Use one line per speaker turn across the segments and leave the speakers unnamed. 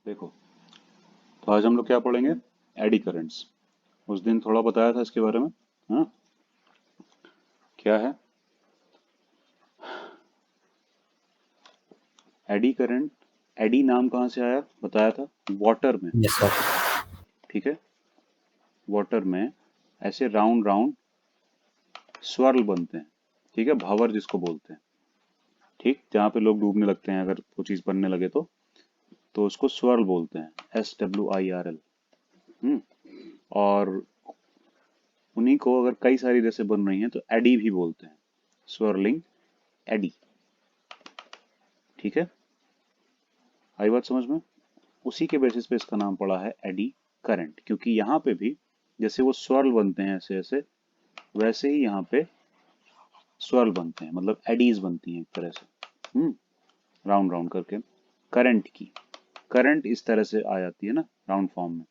देखो, तो आज हम लोग क्या पढ़ेंगे? Eddy currents. उस दिन थोड़ा बताया था इसके बारे में। हाँ, क्या है एडी करंट? एडी नाम कहाँ से आया बताया था? वाटर में।
Yes sir.
ठीक है, वाटर में ऐसे राउंड राउंड swirl बनते हैं। ठीक है, भावर जिसको बोलते हैं। ठीक, जहाँ पे लोग डूबने लगते हैं, अगर वो चीज बनने लगे तो उसको swirl बोलते हैं, SWIRL। हम्म। और उन्हीं को अगर कई सारी जैसे बन रही हैं तो एडी भी बोलते हैं, swirling एडी। ठीक है, आई बात समझ में? उसी के बेसिस पे इसका नाम पड़ा है एडी करंट, क्योंकि यहाँ पे भी जैसे वो swirl बनते हैं ऐसे ऐसे, वैसे ही यहाँ पे swirl बनते हैं, मतलब एडीज बनती हैं एक तरह से। राउंड राउंड करके करंट की, करंट इस तरह से आ जाती है ना राउंड फॉर्म में,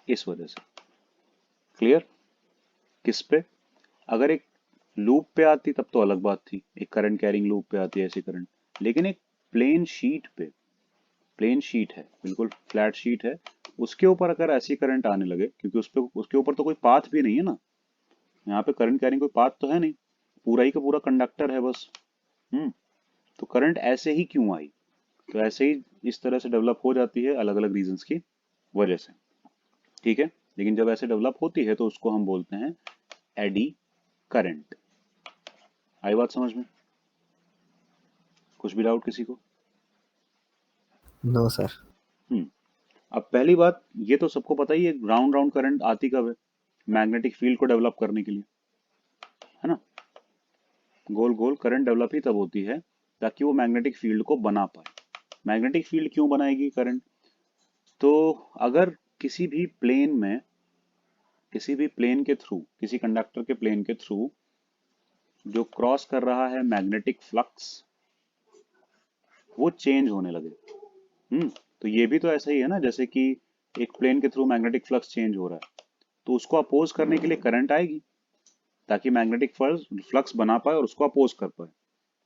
इस वजह से। क्लियर? किस पे? अगर एक लूप पे आती तब तो अलग बात थी, एक करंट कैरिंग लूप पे आती है ऐसी करंट। लेकिन एक प्लेन शीट पे, प्लेन शीट है, बिल्कुल फ्लैट शीट है, उसके ऊपर अगर ऐसी करंट आने लगे, क्योंकि उस पे उसके ऊपर तो कोई पाथ भी नहीं है ना, यहाँ पे करंट कैरिंग कोई पाथ तो है नहीं, पूरा ही का पूरा कंडक्टर है बस। हम्म। तो करंट ऐसे ही क्यों आई? तो ऐसे ही इस तरह से डेवलप हो जाती है अलग अलग रीजंस की वजह से। ठीक है, लेकिन जब ऐसे डेवलप होती है तो उसको हम बोलते हैं एडी करंट। आई बात समझ में? कुछ भी डाउट किसी को?
No sir.
हम्म। अब पहली बात, ये तो सबको पता ही है, राउंड राउंड करंट आती कब है? मैग्नेटिक फील्ड को डेवलप करने के लिए, है ना? गोल गोल करंट डेवलप ही तब होती है ताकि वो मैग्नेटिक फील्ड को बना पाए। मैग्नेटिक फील्ड क्यों बनाएगी करंट? तो अगर किसी भी प्लेन में, किसी भी प्लेन के थ्रू, किसी कंडक्टर के प्लेन के थ्रू जो क्रॉस कर रहा है मैग्नेटिक फ्लक्स, वो चेंज होने लगे। तो ये भी तो ऐसा ही है ना, जैसे कि एक प्लेन के थ्रू मैग्नेटिक फ्लक्स चेंज हो रहा है, तो उसको अपोज करने के लिए करंट आएगी, ताकि मैग्नेटिक फ्लक्स बना पाए और उसको अपोज कर पाए,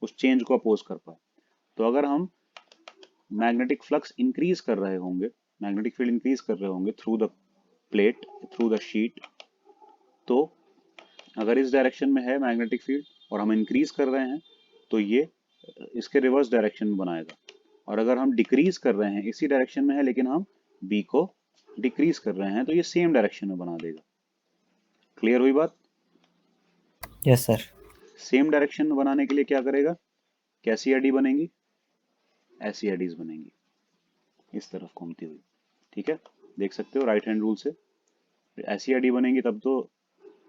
उस चेंज को अपोज कर पाए। तो अगर हम मैग्नेटिक फ्लक्स इंक्रीज कर रहे होंगे, मैग्नेटिक फील्ड इंक्रीज कर रहे होंगे through the plate, through the sheet, तो अगर इस डायरेक्शन में है मैग्नेटिक फील्ड और हम इंक्रीज कर रहे हैं, तो ये इसके रिवर्स डायरेक्शन में बनाएगा। और अगर हम डिक्रीज कर रहे हैं, इसी डायरेक्शन में है लेकिन हम बी को डिक्रीज कर रहे हैं, तो ये सेम डायरेक्शन में बना देगा। क्लियर हुई बात?
Yes sir.
सेम डायरेक्शन में बनाने के लिए क्या करेगा? कैसी एडी बनेंगी? ऐसी एडीज बनेंगी, इस तरफ घूमती हुई। ठीक है, देख सकते हो राइट हैंड रूल से, ऐसी एडी बनेंगी तब तो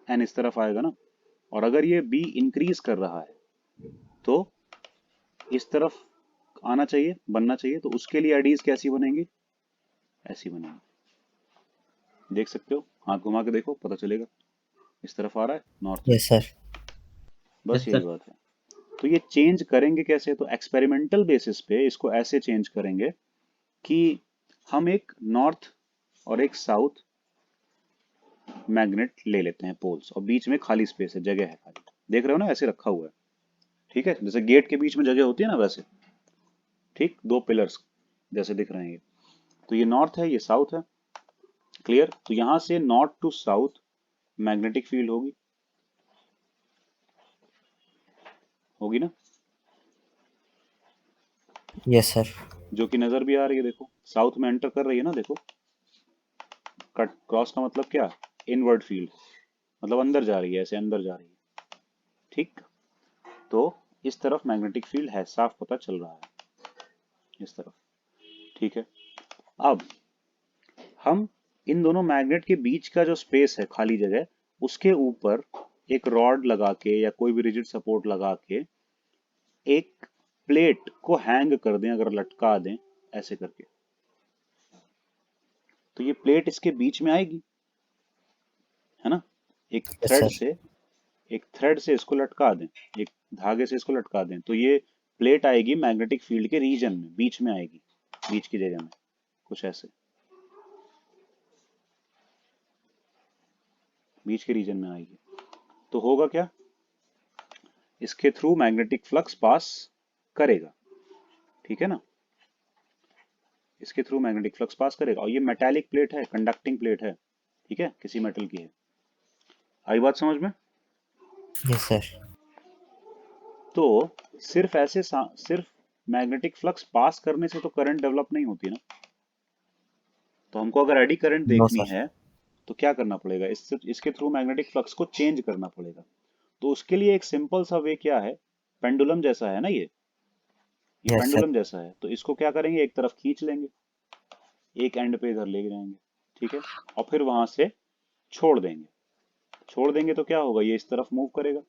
एन इस तरफ आएगा ना। और अगर ये बी इंक्रीज कर रहा है तो इस तरफ आना चाहिए, बनना चाहिए, तो उसके लिए एडीज कैसी बनेंगी? ऐसी बनेंगी। देख सकते हो, हाथ घुमा के देखो, पता चलेगा। इस तरफ आ रहा है नॉर्थ में,
यस सर।
बस
यस
यही
सर।
बात है। तो ये चेंज करेंगे कैसे? तो एक्सपेरिमेंटल बेसिस पे इसको ऐसे चेंज करेंगे कि हम एक नॉर्थ और एक साउथ मैग्नेट ले लेते हैं पोल्स, और बीच में खाली स्पेस है, जगह है खाली। देख रहे हो ना, ऐसे रखा हुआ है। ठीक है, जैसे गेट के बीच में जगह होती है ना, वैसे। ठीक, दो पिलर्स जैसे दिख रहे हैं ये। तो ये नॉर्थ है, ये साउथ है। क्लियर? तो यहां से north to south magnetic field होगी, होगी ना?
Yes sir.
जो कि नजर भी आ रही है, देखो साउथ में एंटर कर रही है ना, देखो। कट क्रॉस का मतलब क्या? इनवर्ड फील्ड, मतलब अंदर जा रही है, ऐसे अंदर जा रही है। ठीक, तो इस तरफ मैग्नेटिक फील्ड है, साफ पता चल रहा है, इस तरफ। ठीक है, अब हम इन दोनों मैग्नेट के बीच का जो स्पेस है, खाली जगह, उसके ऊपर एक रॉड लगा के या कोई भी रिजिड सपोर्ट लगा के एक प्लेट को हैंग कर दें, अगर लटका दें ऐसे करके, तो ये प्लेट इसके बीच में आएगी, है ना? एक
यस
थ्रेड
सर।
से, एक थ्रेड से इसको लटका दें, एक धागे से इसको लटका दें, तो ये प्लेट आएगी मैग्नेटिक फील्ड के रीजन में, बीच में आएगी, बीच की जगह में, कुछ ऐसे बीच के रीजन में आएगी। तो होगा क्या? इसके थ्रू मैग्नेटिक फ्लक्स पास करेगा। ठीक है ना? इसके थ्रू मैग्नेटिक फ्लक्स पास करेगा। और ये मेटालिक प्लेट है, कंडक्टिंग प्लेट है, ठीक है, किसी मेटल की है। आई बात समझ में?
Yes sir.
तो सिर्फ मैग्नेटिक फ्लक्स पास करने से तो करंट डेवलप नहीं होती ना। तो हमको अगर एडी करंट
नो
देखनी
सर।
है तो क्या करना पड़ेगा, इसके थ्रू मैग्नेटिक फ्लक्स को चेंज करना पड़ेगा। तो उसके लिए एक सिंपल सा वे क्या है, पेंडुलम जैसा है ना ये
यस सर।
पेंडुलम जैसा है। तो इसको क्या करेंगे, एक तरफ खींच लेंगे, एक एंड पे इधर ले जाएंगे, ठीक है, और फिर वहां से छोड़ देंगे। छोड़ देंगे तो क्या होगा, ये इस तरफ मूव करेगा,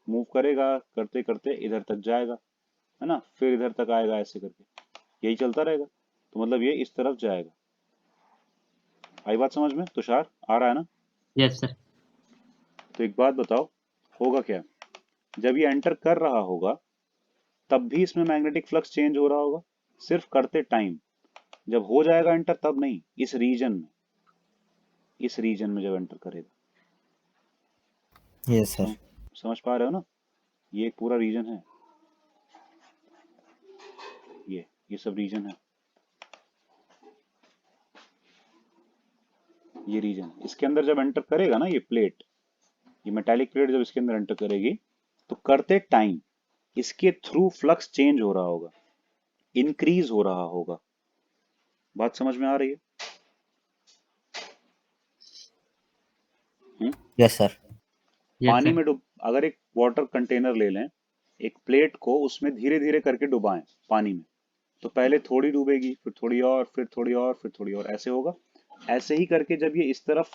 मूव करेगा, करते करते इधर तक जाएगा, है ना, फिर इधर तक आएगा, ऐसे करके यही चलता रहेगा। तो मतलब ये इस तरफ जाएगा। आई बात समझ में तुषार, आ रहा है ना?
Yes sir.
तो एक बात बताओ, होगा क्या, जब ये एंटर कर रहा होगा तब भी इसमें मैग्नेटिक फ्लक्स चेंज हो रहा होगा, सिर्फ करते टाइम। जब हो जाएगा एंटर तब नहीं, इस रीजन में, इस रीजन में जब एंटर करेगा।
Yes sir.
सम, समझ पा रहे हो ना? ये एक पूरा रीजन है, ये सब रीजन है, ये रीजन। इसके अंदर जब एंटर करेगा ना ये प्लेट, ये मेटालिक प्लेट जब इसके अंदर एंटर करेगी तो करते टाइम इसके थ्रू फ्लक्स चेंज हो रहा होगा, इंक्रीज हो रहा होगा। बात समझ में आ रही है?
Yes sir.
यस
पानी
सर।
में डुब अगर एक वाटर कंटेनर ले लें, एक प्लेट को उसमें धीरे धीरे करके डुबाएं पानी में, तो पहले थोड़ी डूबेगी, फिर थोड़ी और, फिर थोड़ी और, फिर थोड़ी और, ऐसे होगा। ऐसे ही करके जब ये इस तरफ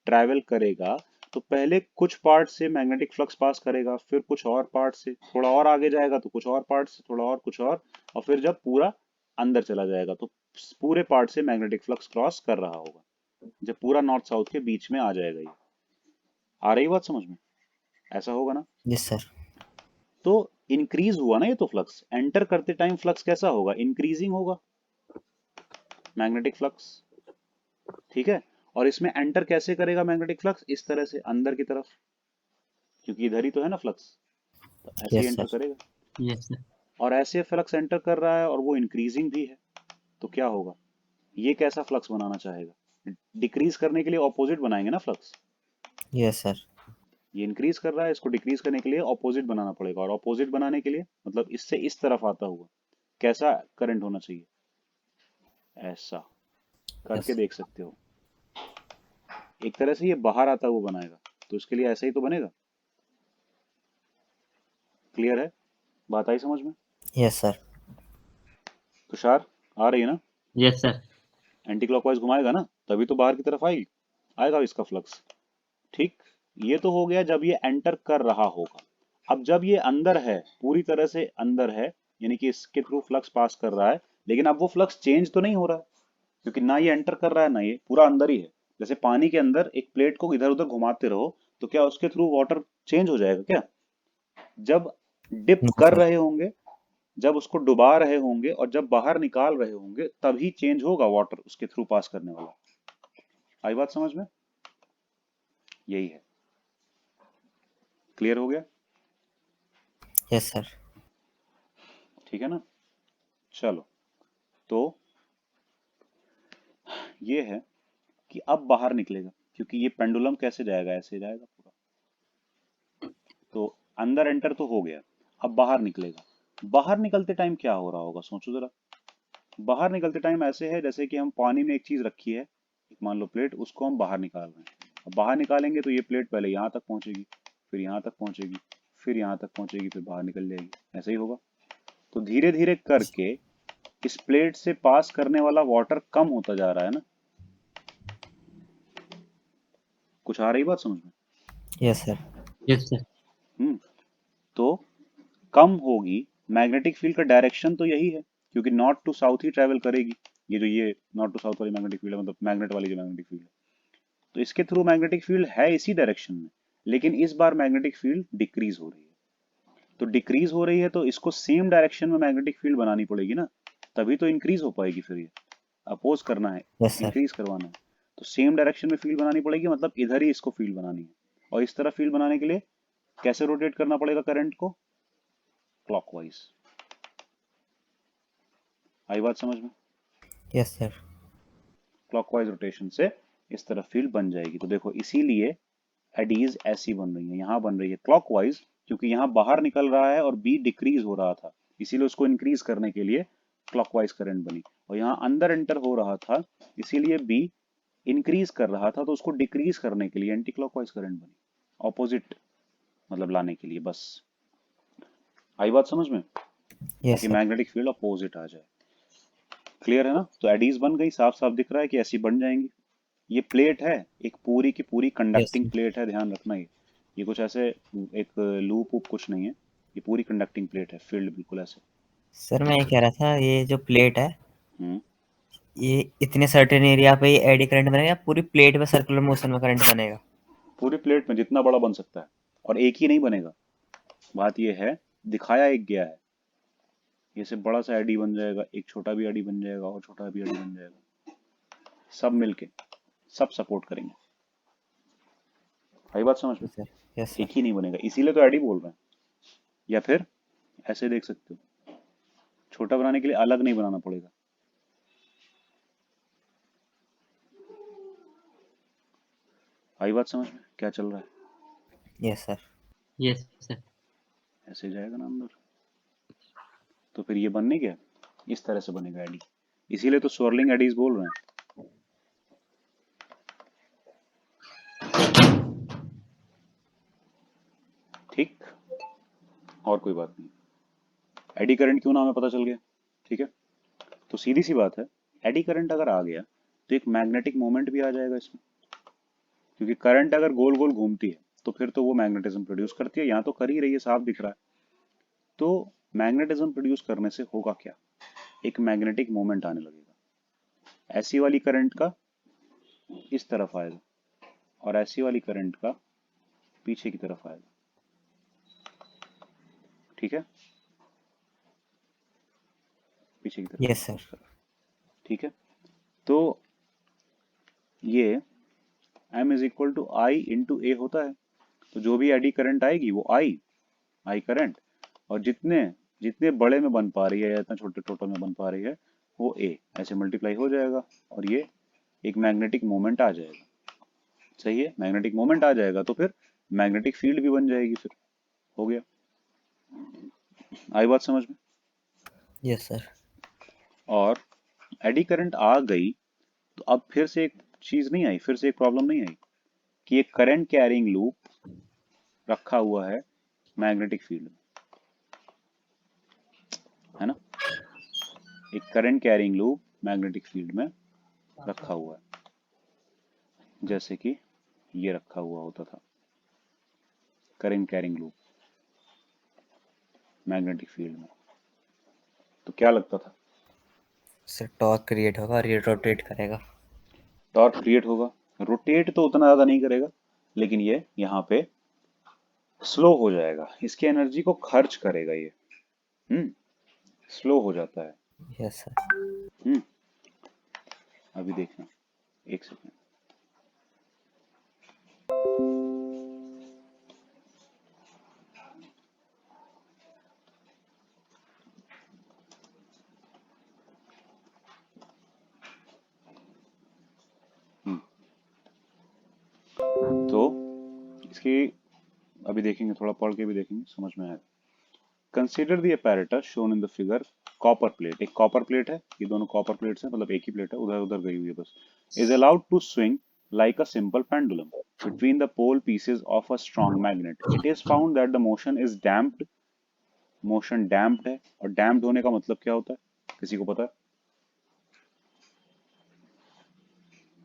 ट्रैवल करेगा तो पहले कुछ पार्ट से मैग्नेटिक फ्लक्स पास करेगा, फिर कुछ और पार्ट से, थोड़ा और आगे जाएगा तो कुछ और पार्ट से, थोड़ा और, कुछ और फिर जब पूरा अंदर चला जाएगा तो पूरे पार्ट से मैग्नेटिक फ्लक्स क्रॉस कर रहा होगा, जब पूरा नॉर्थ साउथ के बीच में आ जाएगा। ये आ रही बात समझ में? ऐसा होगा ना?
Yes sir.
तो इंक्रीज हुआ ना ये, तो फ्लक्स एंटर करते टाइम फ्लक्स कैसा होगा, इंक्रीजिंग होगा मैग्नेटिक फ्लक्स, ठीक है। और इसमें एंटर कैसे करेगा मैग्नेटिक फ्लक्स, इस तरह से अंदर की तरफ, क्योंकि इधर ही तो है ना फ्लक्स, तो ऐसे ही
यस
एंटर
सर।
करेगा।
Yes sir.
और ऐसे फ्लक्स एंटर कर रहा है और वो इंक्रीजिंग भी है, तो क्या होगा, ये कैसा फ्लक्स बनाना चाहेगा, डिक्रीज करने के लिए ऑपोजिट बनाएंगे ना फ्लक्स।
Yes sir.
ये इंक्रीज कर रहा है, इसको डिक्रीज करने के लिए ऑपोजिट बनाना पड़ेगा, और ऑपोजिट बनाने के लिए मतलब इससे इस तरफ आता हुआ कैसा करंट होना चाहिए, ऐसा करके
यस।
देख सकते हो। एक तरह से ये बाहर आता हुआ बनाएगा, तो इसके लिए ऐसा ही तो बनेगा। क्लियर है? बात आई समझ में?
Yes sir.
तुषार, आ रही है ना?
Yes sir.
एंटी क्लॉकवाइज घुमाएगा ना, तभी तो बाहर की तरफ आएगी, आएगा इसका फ्लक्स, ठीक। ये तो हो गया जब ये एंटर कर रहा होगा। अब जब ये अंदर है, पूरी तरह से अंदर है, यानी कि इसके थ्रू फ्लक्स पास कर रहा है, लेकिन अब वो फ्लक्स चेंज तो नहीं हो रहा है, क्योंकि ना ये एंटर कर रहा है ना ये, पूरा अंदर ही है। जैसे पानी के अंदर एक प्लेट को इधर उधर घुमाते रहो तो क्या उसके थ्रू वाटर चेंज हो जाएगा क्या? जब डिप
नो
कर
सर।
रहे होंगे, जब उसको डुबा रहे होंगे और जब बाहर निकाल रहे होंगे तभी चेंज होगा वाटर उसके थ्रू पास करने वाला। आई बात समझ में? यही है। क्लियर हो गया?
Yes sir.
ठीक है ना? चलो, तो ये है कि अब बाहर निकलेगा, क्योंकि ये पेंडुलम कैसे जाएगा, ऐसे जाएगा पूरा। तो अंदर एंटर तो हो गया, अब बाहर निकलेगा। बाहर निकलते टाइम क्या हो रहा होगा, सोचो जरा। बाहर निकलते टाइम ऐसे है जैसे कि हम पानी में एक चीज रखी है, एक मान लो प्लेट, उसको हम बाहर निकाल रहे हैं। अब बाहर निकालेंगे तो ये प्लेट पहले यहाँ तक पहुंचेगी, फिर यहाँ तक पहुंचेगी, फिर यहाँ तक पहुंचेगी, फिर बाहर निकल जाएगी, ऐसे ही होगा। तो धीरे धीरे करके इस प्लेट से पास करने वाला वाटर कम होता जा रहा है ना। कुछ आ रही बात समझ में?
Yes sir.
Yes sir.
Hmm. तो कम होगी, मैग्नेटिक फील्ड का डायरेक्शन तो यही है, क्योंकि नॉर्थ टू साउथ ही ट्रेवल करेगी। ये नॉर्थ टू साउथ वाली मैग्नेटिक फील्ड है, मतलब मैग्नेट वाली जो मैग्नेटिक फील्ड है, तो इसके थ्रू मैग्नेटिक फील्ड है इसी डायरेक्शन में। लेकिन इस बार मैग्नेटिक फील्ड डिक्रीज हो रही है। तो डिक्रीज हो रही है तो इसको सेम डायरेक्शन में मैग्नेटिक फील्ड बनानी पड़ेगी ना, तभी तो इंक्रीज हो पाएगी। फिर ये अपोज करना है,
यस सर।
इंक्रीज करवाना है, तो सेम डायरेक्शन में फील्ड बनानी पड़ेगी, मतलब इधर ही इसको फील्ड बनानी है। और इस तरह फील्ड बनाने के लिए कैसे रोटेट करना पड़ेगा करंट को, क्लॉकवाइज। आई बात समझ में?
Yes sir.
क्लॉकवाइज रोटेशन से इस तरफ फील्ड बन जाएगी। तो देखो इसीलिए एडीज ऐसी बन रही है, यहाँ बन रही है क्लॉकवाइज, क्योंकि यहाँ बाहर निकल रहा है और बी डिक्रीज हो रहा था, इसीलिए उसको इंक्रीज करने के लिए क्लॉकवाइज करंट बनी। और यहाँ अंदर एंटर हो रहा था, इसीलिए बी इंक्रीज कर रहा था, तो उसको डिक्रीज करने के लिए एंटी क्लॉकवाइज करंट बनी, ऑपोजिट मतलब लाने के लिए। बस आई बात समझ में,
यस
ताकि
सर।
मैग्नेटिक फील्ड अपोजिट आ जाए। क्लियर है ना? तो एडीज बन गई, साफ साफ दिख रहा है कि ऐसी बन जाएंगी। ये प्लेट है, एक पूरी की पूरी
यस
कंडक्टिंग
सर।
प्लेट है, ध्यान रखना। ये कुछ ऐसे एक लूप वूप कुछ नहीं है, ये पूरी कंडक्टिंग प्लेट है, फील्ड बिल्कुल ऐसे।
सर मैं ये कह रहा था, ये जो प्लेट है,
हम्म
ये इतने सर्टेन एरिया पे एडी करंट बनेगा या पूरी प्लेट में सर्कुलर मोशन में करंट बनेगा?
पूरी प्लेट में जितना बड़ा बन सकता है, और एक ही नहीं बनेगा। बात ये है, दिखाया एक गया है, ये से बड़ा सा एडी बन जाएगा, एक छोटा भी एडी बन जाएगा, और छोटा भी एडी बन जाएगा, सब मिलके सब सपोर्ट करेंगे। आई बात समझ में?
Yes sir. यस
एक
सर।
ही नहीं बनेगा, इसीलिए तो एडी बोल रहे हैं। या फिर ऐसे देख सकते हो, छोटा बनाने के लिए अलग नहीं बनाना पड़ेगा। आई बात समझ में क्या चल रहा है?
Yes sir.
Yes, sir.
ऐसे जाएगा ना अंदर, तो फिर ये बन नहीं गया, इस तरह से बनेगा एडी। इसीलिए तो स्वर्लिंग एडीज बोल रहे हैं। ठीक, और कोई बात नहीं। एडी करंट क्यों नाम है पता चल गया। ठीक है, तो सीधी सी बात है, एडी करंट अगर आ गया तो एक मैग्नेटिक मोमेंट भी आ जाएगा इसमें, क्योंकि करंट अगर गोल गोल घूमती है तो फिर तो वो मैग्नेटिज्म प्रोड्यूस करती है, यहाँ तो कर ही रही है, साफ दिख रहा है। तो मैग्नेटिज्म प्रोड्यूस करने से होगा क्या, एक मैग्नेटिक मोमेंट आने लगेगा। ऐसी वाली करंट का इस तरफ आएगा, और ऐसी वाली करंट का पीछे की तरफ आएगा। ठीक है, पीछे की तरफ
यस
आएगा
सर।
उस तरफ। ठीक है, तो ये M is equal to I into A होता है। तो जो भी एडी करंट आएगी वो आई करंट, और जितने जितने बड़े में बन पा रही है या इतना छोटे टोटल में बन पा रही है वो ए, ऐसे मल्टीप्लाई हो जाएगा, और ये एक मैग्नेटिक मोमेंट आ जाएगा। सही है, मैग्नेटिक मोमेंट आ जाएगा तो फिर मैग्नेटिक फील्ड भी बन जाएगी, फिर हो गया। आई बात समझ में?
Yes sir.
और एडी करंट आ गई तो अब फिर से एक चीज नहीं आई, फिर से एक प्रॉब्लम नहीं आई कि एक करंट कैरिंग लूप रखा हुआ है मैग्नेटिक फील्ड में, है ना? एक current carrying loop magnetic field में रखा हुआ है, जैसे कि ये रखा हुआ होता था current carrying loop magnetic field में। तो क्या लगता था?
सर टॉर्क क्रिएट होगा और ये रोटेट करेगा।
टॉर्क क्रिएट होगा, रोटेट तो उतना ज्यादा नहीं करेगा, लेकिन ये यहाँ पे स्लो हो जाएगा, इसकी एनर्जी को खर्च करेगा ये। हम्म स्लो हो जाता है।
Yes sir.
हम्म अभी देखना, एक सेकेंड। तो इसकी अभी देखेंगे, थोड़ा पढ़ के भी देखेंगे, समझ में आएगा। Consider the apparatus shown in the figure, copper plate, एक कॉपर प्लेट है, ये दोनों कॉपर प्लेट्स हैं, मतलब एक ही प्लेट है, उधर उधर गई हुई है बस। Is allowed to swing like a simple pendulum between the pole pieces of a strong magnet. It is found that the motion is damped, motion damped है, और डैम्प्ड होने का मतलब क्या होता है, किसी को पता है?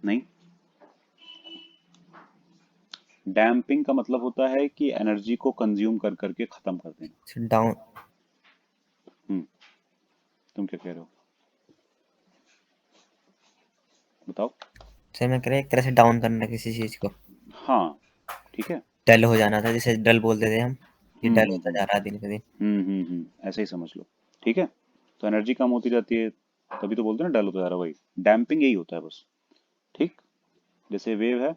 नहीं, डैम्पिंग का मतलब होता है कि एनर्जी को कंज्यूम कर करके खत्म कर देना।
डाउन।
हम्म तुम क्या कह रहे हो, बताओ।
सर मैं कह रहा एक तरह से डाउन करना किसी चीज को।
हाँ, ठीक है।
डल हो जाना था, जैसे डल बोलते थे हम, ये
हम्म
डल
हम्म
होता
हम्म
जा रहा है दिन पे दिन।
ऐसे ही समझ लो। ठीक है, तो एनर्जी कम होती जाती है, तभी तो बोलते हैं ना डल होता जा रहा है, वही डैम्पिंग यही होता है बस। ठीक, जैसे वेव है,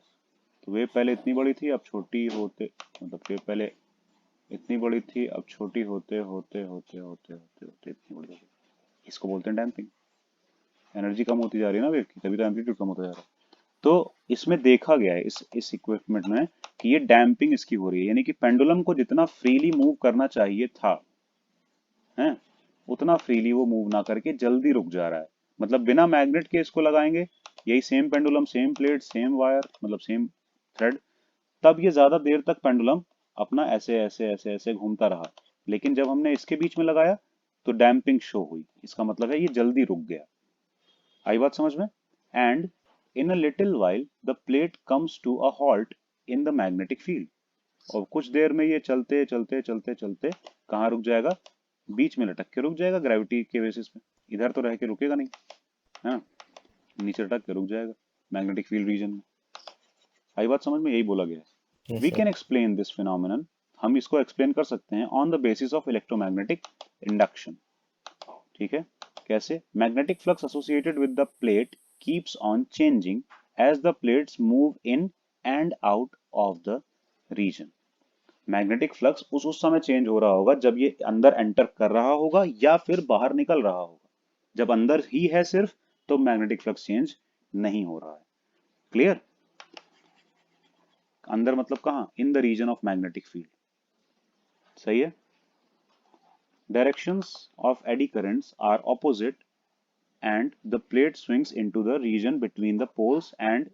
तो वेव पहले इतनी बड़ी थी, अब छोटी होते, मतलब वेव पहले इतनी बड़ी थी, अब छोटी होते होते होते होते होते होते इतनी बड़ी हो गई, इसको बोलते हैं डैम्पिंग। एनर्जी कम होती जा रही है ना वेव की, तभी तो एम्पलीट्यूड कम होता जा रहा है। तो इसमें देखा गया है इस इक्विपमेंट में कि ये डैम्पिंग इसकी हो रही है, यानी कि पेंडुलम को जितना फ्रीली मूव करना चाहिए था, हैं, उतना फ्रीली वो मूव ना करके जल्दी रुक जा रहा है। मतलब बिना मैग्नेट के इसको लगाएंगे, यही same pendulum, same plate, same wire, मतलब सेम थ्रेड, तब ये ज्यादा देर तक पेंडुलम अपना ऐसे ऐसे ऐसे ऐसे घूमता रहा। लेकिन जब हमने इसके बीच में लगाया तो डैम्पिंग शो हुई, इसका मतलब है ये जल्दी रुक गया। आई बात समझ में? And in a little while the plate comes to a halt in the magnetic field. और कुछ देर में ये चलते चलते चलते चलते कहाँ रुक जाएगा? बीच में लटक के रुक जाएगा, ग्रेविटी के बेसिस पे। इधर तो रह के रुकेगा नहीं, है ना, नीचे लटक के रुक जाएगा मैग्नेटिक फील्ड रीजन में। आई बात समझ में? यही बोला गया है।
Yes
we
sir.
Can explain this phenomenon, हम इसको एक्सप्लेन कर सकते हैं on the basis of electromagnetic induction. ठीक है, कैसे? Magnetic flux associated with the plate keeps on changing as the plates move in and out of the region. Magnetic flux उस समय चेंज हो रहा होगा जब ये अंदर एंटर कर रहा होगा या फिर बाहर निकल रहा होगा। जब अंदर ही है सिर्फ, तो मैग्नेटिक फ्लक्स चेंज नहीं हो रहा है। क्लियर? अंदर मतलब कहाँ? In the region of magnetic field. सही है। Directions of eddy currents are opposite and the plate swings into the region between the poles and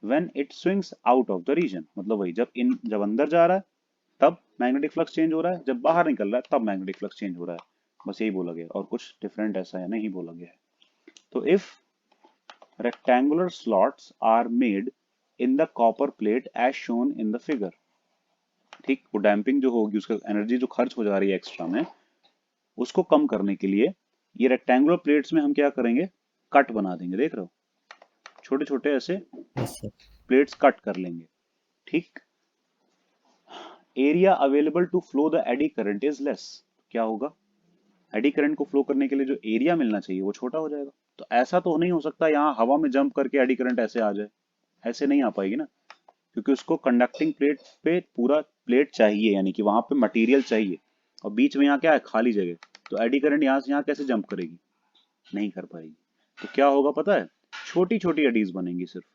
when it swings out of the region, मतलब वही, जब अंदर जा रहा है तब मैग्नेटिक फ्लक्स चेंज हो रहा है, जब बाहर निकल रहा है तब मैग्नेटिक फ्लक्स चेंज हो रहा है। बस यही बोला गया और कुछ डिफरेंट ऐसा है नहीं बोला गया है। तो if rectangular slots are made in the copper plate as shown in the figure, ठीक, वो डैम्पिंग जो होगी, उसका एनर्जी जो खर्च हो जा रही है एक्स्ट्रा में, उसको कम करने के लिए ये रेक्टेंगुलर प्लेट्स में हम क्या करेंगे? कट बना देंगे। देख रहे हो, छोटे छोटे ऐसे
यस सर।
प्लेट्स कट कर लेंगे। ठीक, area available to flow the eddy current is less. क्या होगा? एडी करंट को फ्लो करने के लिए जो एरिया मिलना चाहिए वो छोटा हो जाएगा। तो ऐसा तो नहीं हो सकता यहाँ हवा में जंप करके एडी करंट ऐसे आ जाए, ऐसे नहीं आ पाएगी ना, क्योंकि उसको कंडक्टिंग प्लेट पे पूरा प्लेट चाहिए, यानी कि वहां पे मटेरियल चाहिए, और बीच में यहाँ क्या है? खाली जगह। तो एडी करंट यहाँ से यहाँ कैसे जंप करेगी? नहीं कर पाएगी। तो क्या होगा पता है? छोटी छोटी एडीज बनेंगी, सिर्फ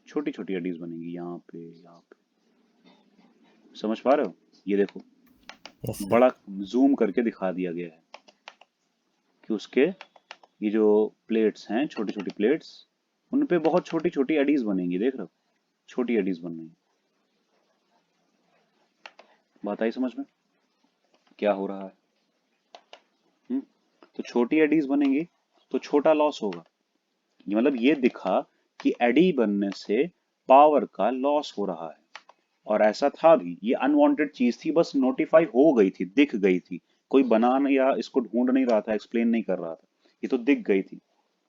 छोटी छोटी एडीज बनेंगी, यहाँ पे, यहाँ पे। समझ पा रहे हो? ये देखो,
यस सर।
बड़ा जूम करके दिखा दिया गया है कि उसके ये जो प्लेट्स हैं, छोटी छोटी प्लेट्स, उन पे बहुत छोटी छोटी एडीज बनेंगी। देख रहे हो, छोटी एडीज बन रही हैं। बात आई समझ में क्या हो रहा है? तो छोटी एडीज बनेंगी तो छोटा लॉस होगा। ये मतलब ये दिखा कि एडी बनने से पावर का लॉस हो रहा है, और ऐसा था भी। ये अनवांटेड चीज थी, बस नोटिफाई हो गई थी, दिख गई थी। कोई बना नहीं, या इसको ढूंढ नहीं रहा था, एक्सप्लेन नहीं कर रहा था, ये तो दिख गई थी।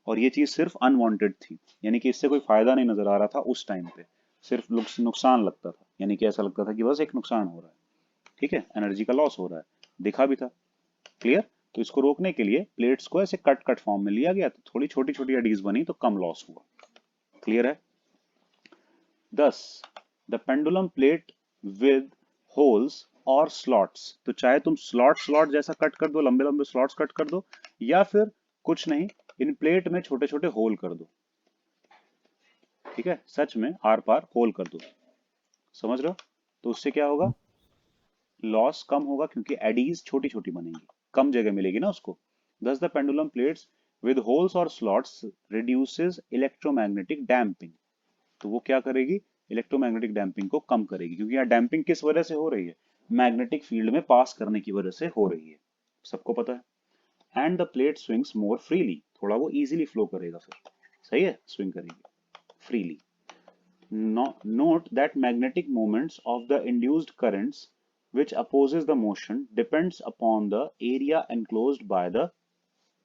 और ये चीज सिर्फ अनवांटेड थी, यानी कि इससे कोई फायदा नहीं नजर आ रहा था उस टाइम पे, सिर्फ नुकसान लगता था, यानी कि ऐसा लगता था कि बस एक नुकसान हो रहा है। ठीक है, एनर्जी का लॉस हो रहा है, दिखा भी था। क्लियर? तो इसको रोकने के लिए प्लेट्स को ऐसे कट कट फॉर्म में लिया गया, तो थोड़ी छोटी छोटी एडीज बनी तो कम लॉस हुआ। क्लियर है? Thus, the pendulum plate with holes और स्लॉट्स, तो चाहे तुम स्लॉट स्लॉट जैसा कट कर दो, लंबे लंबे स्लॉट्स कट कर दो, या फिर कुछ नहीं, इन प्लेट में छोटे छोटे होल कर दो। ठीक है, सच में आर पार होल कर दो। समझ रहे हो? तो उससे क्या होगा? लॉस कम होगा, क्योंकि एडीज छोटी छोटी बनेंगी, कम जगह मिलेगी ना उसको। Thus the pendulum plates with holes or slots reduces electromagnetic damping, तो वो क्या करेगी? इलेक्ट्रोमैग्नेटिक डैम्पिंग को कम करेगी, क्योंकि यहाँ डैम्पिंग किस वजह से हो रही है? मैग्नेटिक फील्ड में पास करने की वजह से हो रही है, सबको पता है। And the plate swings more freely, थोड़ा वो इजीली फ्लो करेगा फिर। सही है, स्विंग करेगी freely. Note that magnetic moments of the induced currents which opposes the motion depends upon the area enclosed by the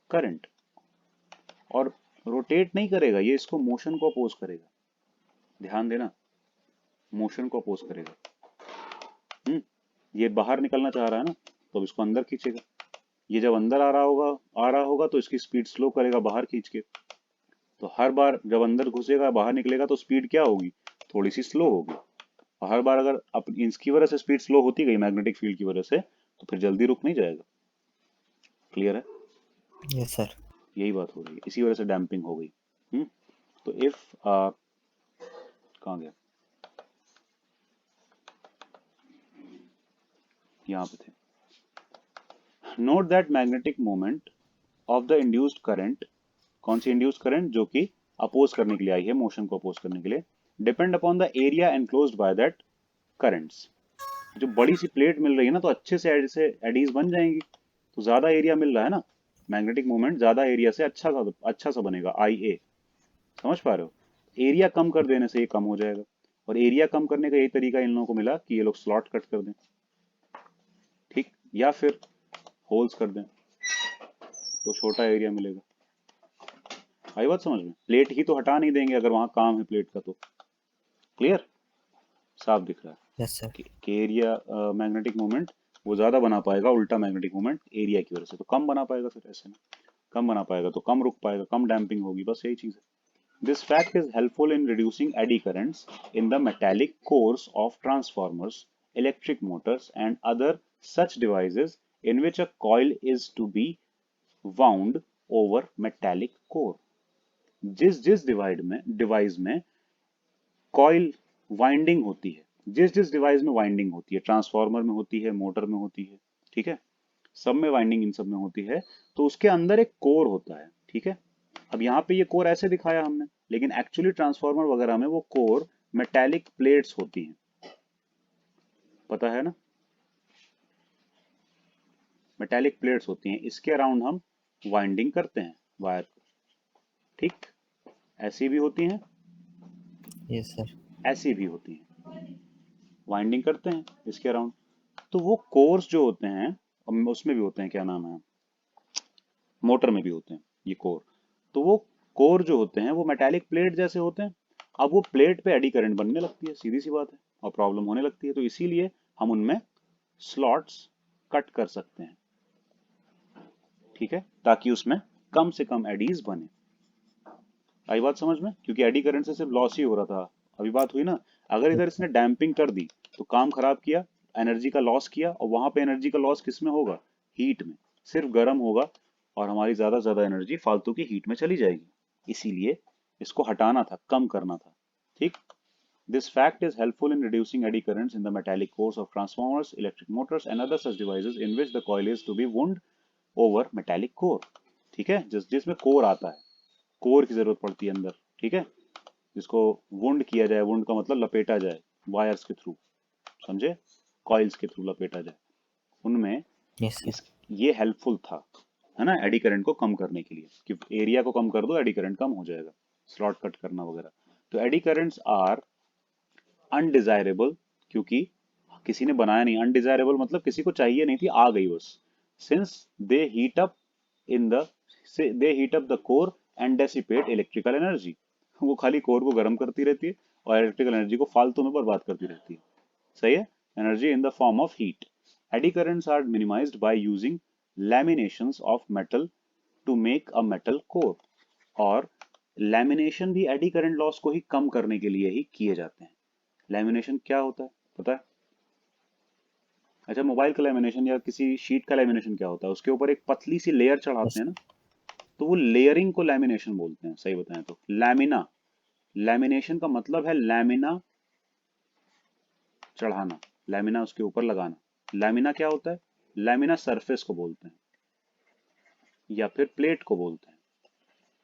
current, और रोटेट नहीं करेगा ये, इसको मोशन को अपोज करेगा। ध्यान देना, मोशन को अपोज करेगा। ये बाहर निकलना चाह रहा है ना, तो इसको अंदर खींचेगा। ये जब अंदर आ रहा होगा तो इसकी स्पीड स्लो करेगा बाहर खींच के। तो हर बार जब अंदर घुसेगा बाहर निकलेगा तो स्पीड क्या होगी? थोड़ी सी स्लो होगी। और हर बार अगर इसकी वजह से स्पीड स्लो होती गई मैग्नेटिक फील्ड की वजह से, तो फिर जल्दी रुक नहीं जाएगा। क्लियर है?
Yes sir.
यही बात हो रही है, इसी वजह से डैम्पिंग हो गई। तो इफ कहाँ गया, यहाँ पे थे। Note that magnetic moment of the induced current, कौन सी इंड्यूस्ड करंट, जो कि अपोज करने के लिए आई है, मोशन को अपोज करने के लिए, depend upon the area enclosed by that currents. जो बड़ी सी प्लेट मिल रही है ना, तो अच्छे से ऐसे एडीज बन जाएंगी, तो ज्यादा एरिया मिल रहा है ना, मैग्नेटिक मोमेंट ज्यादा एरिया से अच्छा सा बनेगा, आई ए। समझ पा रहे हो? एरिया कम कर देने से ये कम हो जाएगा, और एरिया कम करने का यही तरीका इन लोगों को मिला कि ये लोग स्लॉट कट कर दें, ठीक, या फिर होल्स कर दें, तो छोटा एरिया मिलेगा। आई बात समझ में? प्लेट ही तो हटा नहीं देंगे अगर वहां काम है प्लेट का, तो क्लियर, साफ दिख रहा है
यस सर।
कि एरिया मैग्नेटिक मोमेंट वो ज्यादा बना पाएगा, उल्टा मैग्नेटिक मोमेंट एरिया की वजह से तो कम बना पाएगा, फिर ऐसे में कम बना पाएगा तो कम रुक पाएगा, कम डैम्पिंग होगी, बस यही चीज है। This fact is helpful in reducing eddy currents in the metallic cores of transformers, electric motors, and other such devices in which a coil is to be wound over metallic core. जिस जिस device में coil winding होती है, जिस जिस device में winding होती है, ट्रांसफार्मर में होती है, मोटर में होती है, ठीक है, सब में वाइंडिंग इन सब में होती है, तो उसके अंदर एक कोर होता है, ठीक है। अब यहाँ पे ये कोर ऐसे दिखाया हमने, लेकिन एक्चुअली ट्रांसफार्मर वगैरह में वो कोर मेटालिक प्लेट्स होती हैं, पता है ना, मेटालिक प्लेट्स होती हैं, इसके अराउंड हम वाइंडिंग करते हैं वायर, ठीक, ऐसी भी होती हैं,
यस सर।
ऐसी भी होती हैं, वाइंडिंग करते हैं इसके अराउंड। तो वो कोर्स जो होते हैं, उसमें भी होते हैं, क्या नाम है, मोटर में भी होते हैं ये कोर, तो वो कोर जो होते हैं वो मेटालिक प्लेट जैसे होते हैं। अब वो प्लेट पे एडी करंट बनने लगती है, सीधी सी बात है, और प्रॉब्लम होने लगती है, तो इसीलिए हम उनमें स्लॉट्स कट कर सकते हैं, ठीक है, ताकि उसमें कम से कम एडीज बने। आई बात समझ में? क्योंकि एडी करंट से सिर्फ लॉस ही हो रहा था, अभी बात हुई ना, अगर इधर इसने डैम्पिंग कर दी तो काम खराब किया, एनर्जी का लॉस किया, और वहां पे एनर्जी का लॉस किस में होगा, हीट में, सिर्फ गर्म होगा, और हमारी ज्यादा से ज्यादा एनर्जी फालतू की हीट में चली जाएगी, इसीलिए इसको हटाना था, कम करना था, ठीक। This fact is helpful in reducing eddy currents in the metallic cores of transformers, electric motors, and other such devices in which the coil is to be wound over metallic core, ठीक है, जिसमें core आता है, core की जरूरत पड़ती है अंदर, ठीक है, जिसको वुंड किया जाए, वुंड का मतलब लपेटा जाए वायर्स के थ्रू, समझे, कॉइल्स के थ्रू लपेटा जाए, उनमें
यस सर।
ये हेल्पफुल था, है ना, एडी करंट को कम करने के लिए, कि एरिया को कम कर दो, एडी करंट कम हो जाएगा, स्लॉट कट करना वगैरह। तो एडी करंट्स आर अनडिजायरेबल, क्योंकि किसी ने बनाया नहीं, अनडिजायरेबल मतलब किसी को चाहिए नहीं थी, आ गई बस, since they heat up in the they heat up the core and dissipate electrical energy, वो खाली कोर को गर्म करती रहती है और इलेक्ट्रिकल एनर्जी को फालतू में बर्बाद करती रहती है, सही है, energy in the form of heat. Eddy currents are minimised by using laminations of metal to make a metal core, और लैमिनेशन भी एडी करंट लॉस को ही कम करने के लिए ही किए जाते हैं। लैमिनेशन क्या होता है पता है? अच्छा, मोबाइल का लैमिनेशन या किसी शीट का लैमिनेशन क्या होता है, उसके ऊपर एक पतली सी लेयर चढ़ाते हैं ना, तो वो लेयरिंग को लैमिनेशन बोलते हैं, सही बताएं तो। लैमिना, लैमिनेशन का मतलब है लैमिना चढ़ाना, लैमिना उसके ऊपर लगाना। लैमिना क्या होता है? लैमिना सरफेस को बोलते हैं, या फिर प्लेट को बोलते हैं,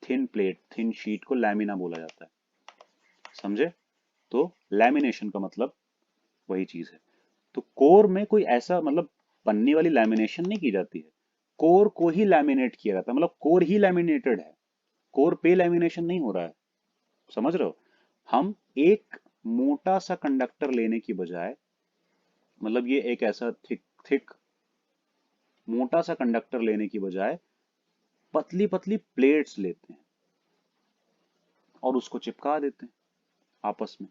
थिन प्लेट, थिन शीट को लैमिना बोला जाता है, समझे? तो लैमिनेशन का मतलब वही चीज है। तो कोर में कोई ऐसा मतलब पन्नी वाली लैमिनेशन नहीं की जाती है, कोर को ही लैमिनेट किया जाता है, मतलब कोर ही लैमिनेटेड है, कोर पे लैमिनेशन नहीं हो रहा है, समझ रहे हो? हम एक मोटा सा कंडक्टर लेने की बजाय, मतलब ये एक ऐसा थिक थिक मोटा सा कंडक्टर लेने की बजाय पतली पतली प्लेट्स लेते हैं और उसको चिपका देते हैं आपस में,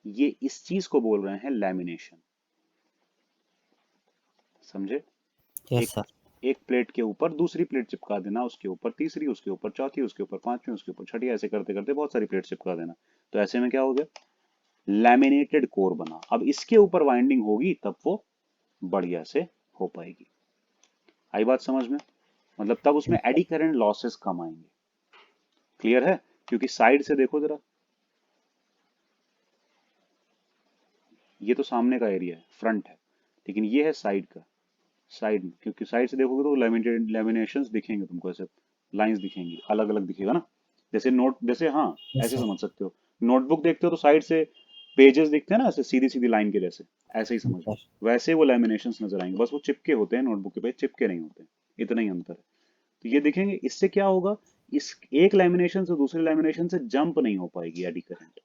ये इस चीज को बोल रहे हैं लैमिनेशन, समझे?
यस
एक
सर।
एक प्लेट के ऊपर दूसरी प्लेट चिपका देना, उसके ऊपर तीसरी, उसके ऊपर चौथी, उसके ऊपर पांचवी, उसके ऊपर छठी, ऐसे करते करते बहुत सारी प्लेट चिपका देना, तो ऐसे में क्या हो गया, लैमिनेटेड कोर बना। अब इसके ऊपर वाइंडिंग होगी तब वो बढ़िया से हो पाएगी। आई बात समझ में? मतलब तब उसमें एडी करंट लॉसेस कम आएंगे। क्लियर है? क्योंकि साइड से देखो जरा, ये तो सामने का एरिया है, फ्रंट है, लेकिन ये है साइड का। साइड में, क्योंकि साइड से देखोगे तो लेमिनेशंस दिखेंगे तुमको, ऐसे लाइंस दिखेंगी, अलग अलग दिखेगा ना। जैसे नोट, जैसे हाँ
यस
ऐसे
सर।
समझ सकते हो, नोटबुक देखते हो तो साइड से पेजेस दिखते हैं ना, ऐसे सीधी सीधी लाइन के जैसे, ऐसे ही समझ लो।
सर
वैसे वो लेमिनेशंस नजर आएंगे, बस वो चिपके होते हैं नोटबुक के पेज, चिपके नहीं होते, इतना ही अंतर है। तो ये देखेंगे, इससे क्या होगा, इस एक लेमिनेशन से दूसरे लेमिनेशन से जंप नहीं हो पाएगी एडी करंट।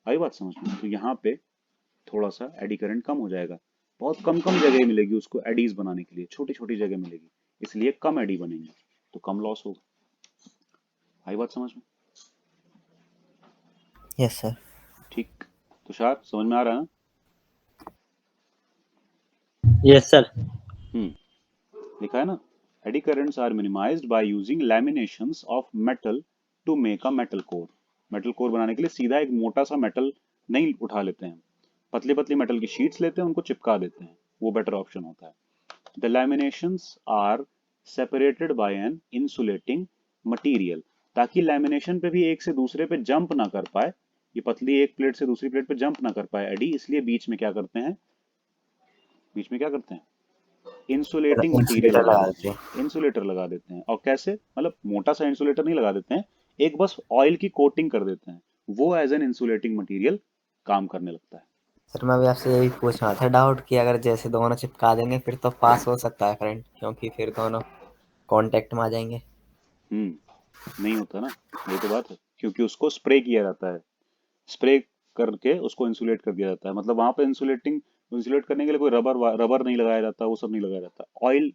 आई बात समझ में? तो यहाँ पे थोड़ा सा एडी करंट कम हो जाएगा, बहुत कम कम जगह मिलेगी उसको एडीज बनाने के लिए, छोटी छोटी जगह मिलेगी, इसलिए कम एडी बनेंगे, तो कम लॉस होगा। आई बात समझ में?
Yes sir.
ठीक, तुषार समझ में आ रहा है ना?
Yes, sir.
लिखा है ना, eddy currents are minimised by using laminations of metal to make a metal core. Metal core बनाने के लिए सीधा एक मोटा सा मेटल नहीं उठा लेते हैं, पतली पतली मेटल की शीट्स लेते हैं, उनको चिपका देते हैं, वो बेटर ऑप्शन होता है। The laminations are separated by an insulating material, ताकि लैमिनेशन पे भी एक से दूसरे पे जंप ना कर पाए, ये पतली एक प्लेट से दूसरी प्लेट पे जंप ना कर पाए एडी, इसलिए बीच में क्या करते हैं, बीच में क्या करते हैं, इंसुलेटिंग मटेरियल
इंसुलेटर
लगा
लगा
देते
देते
हैं,
हैं।
इंसुलेटर लगा देते हैं। और कैसे, मतलब मोटा सा इंसुलेटर नहीं लगा देते हैं, एक बस ऑयल की कोटिंग कर देते हैं, वो एज एन इंसुलेटिंग मटेरियल काम करने लगता है।
सर मैं भी आपसे यही पूछ रहा था डाउट कि अगर जैसे दोनों चिपका देंगे फिर तो पास हो सकता है करंट, क्योंकि फिर दोनों कांटेक्ट में आ जाएंगे।
नहीं होता ना, यही तो बात है, क्योंकि उसको स्प्रे किया जाता है, स्प्रे करके उसको इंसुलेट कर दिया जाता है, मतलब वहां पे इंसुलेट करने के लिए कोई रबर रबर नहीं लगाया जाता, वो सब नहीं लगाया जाता, ऑयल,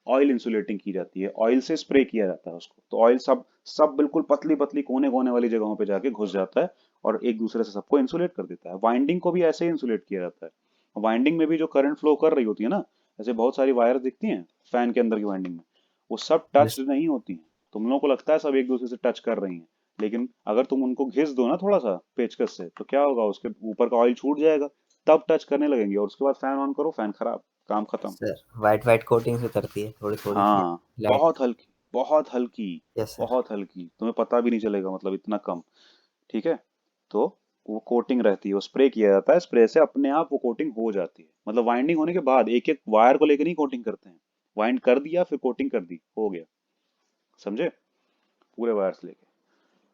ऑयल इंसुलेटिंग की जाती है, ऑयल से स्प्रे किया जाता है उसको, तो ऑयल सब सब बिल्कुल पतली पतली कोने कोने वाली जगहों पे जाके घुस जाता है और एक दूसरे से सबको इंसुलेट कर देता है। वाइंडिंग को भी ऐसे ही इंसुलेट किया जाता है। वाइंडिंग में भी जो करंट फ्लो कर रही होती है ना, ऐसे बहुत सारी वायर दिखती हैं फैन के अंदर की वाइंडिंग में, वो सब टच
जिस
नहीं होती हैं। तुम लोगों को लगता है सब एक दूसरे से टच कर रही हैं, लेकिन अगर तुम उनको घिस दो ना थोड़ा सा पेचकस से, तो क्या होगा, उसके ऊपर का ऑयल छूट जाएगा, तब टच करने लगेंगे, और उसके बाद फैन ऑन करो, फैन खराब, काम खत्म।
सर वाइट वाइट कोटिंग से उतरती है थोड़ी थोड़ी सी
हाँ,
लाइट।
बहुत हल्की, बहुत हल्की,
यस सर।
बहुत हल्की, तुम्हें पता भी नहीं चलेगा, मतलब इतना कम। ठीक है, तो वो कोटिंग रहती है, वो स्प्रे किया जाता है, स्प्रे से अपने आप वो कोटिंग हो जाती है, मतलब वाइंडिंग होने के बाद एक एक वायर को लेकर नहीं कोटिंग करते हैं, वाइंड कर दिया फिर कोटिंग कर दी, हो गया, समझे, पूरे वायर्स लेके,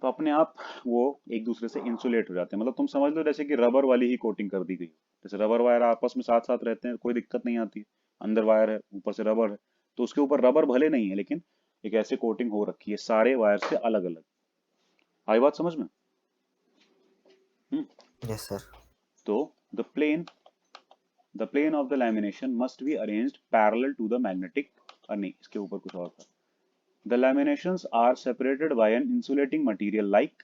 तो अपने आप वो एक दूसरे से इंसुलेट हो जाते हैं, मतलब तुम समझ लो जैसे कि रबर वाली ही कोटिंग कर दी गई, जैसे रबर वायर आपस में साथ साथ रहते हैं, कोई दिक्कत नहीं आती, अंदर वायर है ऊपर से रबर है, तो उसके ऊपर रबर भले नहीं है, लेकिन एक ऐसे कोटिंग हो रखी है सारे वायर से अलग अलग। आई बात समझ में? हम्म।
Yes sir.
तो the plane of the lamination must be arranged parallel to the magnetic, नहीं इसके ऊपर कुछ और था, the laminations are separated by an insulating material like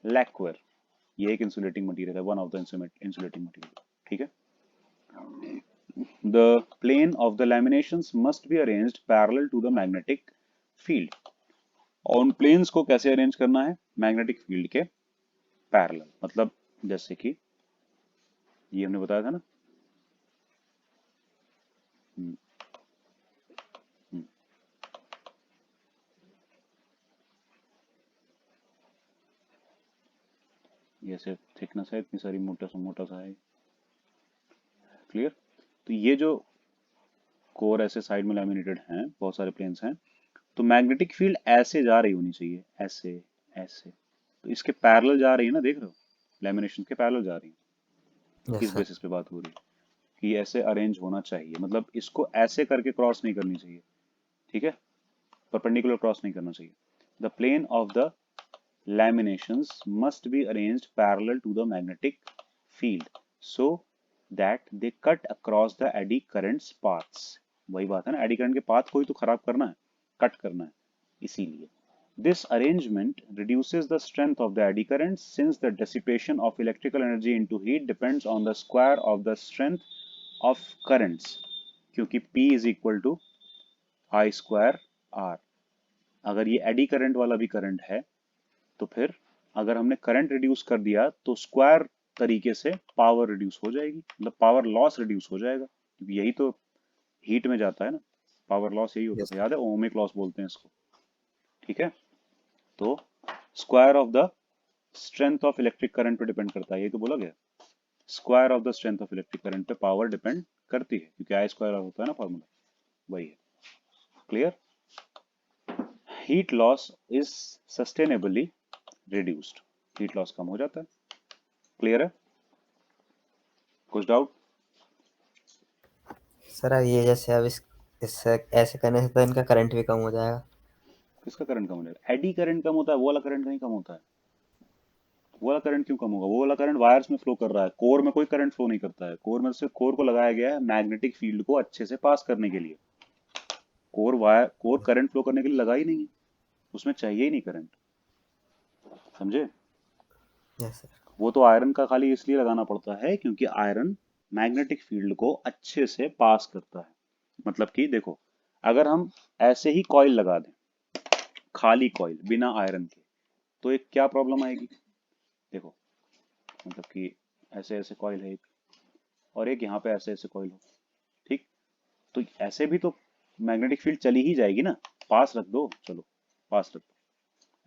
lacquer, ये एक इंसुलेटिंग मटेरियल है, one of the insulating material. ठीक है, the plane of the laminations must be arranged parallel to the magnetic field, और उन प्लेन्स को कैसे arrange करना है, मैग्नेटिक फील्ड के पैरेलल, मतलब जैसे कि ये हमने बताया था ना। हम्म, हम्म, ये ऐसे थिकनेस है, इतनी सारी मोटा सा है, क्लियर। तो ये जो कोर ऐसे साइड में लैमिनेटेड हैं, बहुत सारे प्लेन्स हैं, तो मैग्नेटिक फील्ड ऐसे जा रही होनी चाहिए, ऐसे ऐसे, तो इसके पैरेलल जा रही है ना, देख रहे हो, लैमिनेशन के पैरेलल जा रही है,
यस
किस
सर।
बेसिस पे बात हो रही है, कि ऐसे अरेंज होना चाहिए, मतलब इसको ऐसे करके क्रॉस नहीं करनी चाहिए, ठीक है, परपेंडिकुलर क्रॉस नहीं करना चाहिए। The plane of the laminations must be arranged parallel to the magnetic field so that they cut across the eddy currents paths, वही बात है ना, एडी करंट के पाथ को ही तो खराब करना है, कट करना है, इसीलिए this arrangement reduces the strength of the eddy currents since the dissipation of electrical energy into heat depends on the square of the strength of currents, क्योंकि P is equal to I square R, अगर ये eddy current वाला भी current है, तो फिर अगर हमने करंट रिड्यूस कर दिया तो स्क्वायर तरीके से पावर रिड्यूस हो जाएगी, मतलब पावर लॉस रिड्यूस हो जाएगा, क्योंकि यही तो हीट में जाता है ना, पावर लॉस यही होता
यस
था, याद है, ओमिक लॉस बोलते हैं इसको, ठीक है। तो square of the strength of electric current पे डिपेंड करता है, ये तो बोला गया। Square of the strength of electric current पे पावर डिपेंड करती है, क्योंकि आई स्क्वायर होता है ना फॉर्मूला, वही है। Clear? Heat loss is sustainably reduced, heat loss कम हो जाता है। क्लियर है? कुछ डाउट?
सर अब ये जैसे अब इससे ऐसे करने से तो इनका करंट भी कम हो जाएगा।
किसका करंट कम हो जाएगा? एडी करंट कम होता है, वो वाला करंट नहीं कम होता है। वो वाला करंट क्यों कम होगा? वो वाला करंट वायर्स में फ्लो कर रहा है, कोर में कोई करंट फ्लो नहीं करता है। कोर में सिर्फ कोर को लगाया गया है मैग्नेटिक फील्ड को अच्छे से पास करने के लिए। कोर करंट फ्लो करने के लिए लगा ही नहीं है, उसमें चाहिए ही नहीं करंट, समझे?
Yes sir.
वो तो आयरन का खाली इसलिए लगाना पड़ता है क्योंकि आयरन मैग्नेटिक फील्ड को अच्छे से पास करता है। मतलब कि देखो, अगर हम ऐसे ही कॉइल लगा दें, खाली कॉइल बिना आयरन के, तो एक क्या प्रॉब्लम आएगी? देखो, मतलब कि ऐसे ऐसे कॉइल है एक, और एक यहाँ पे ऐसे ऐसे कॉइल हो, ठीक, तो ऐसे भी तो मैग्नेटिक फील्ड चली ही जाएगी ना, पास रख दो, चलो पास रख दो,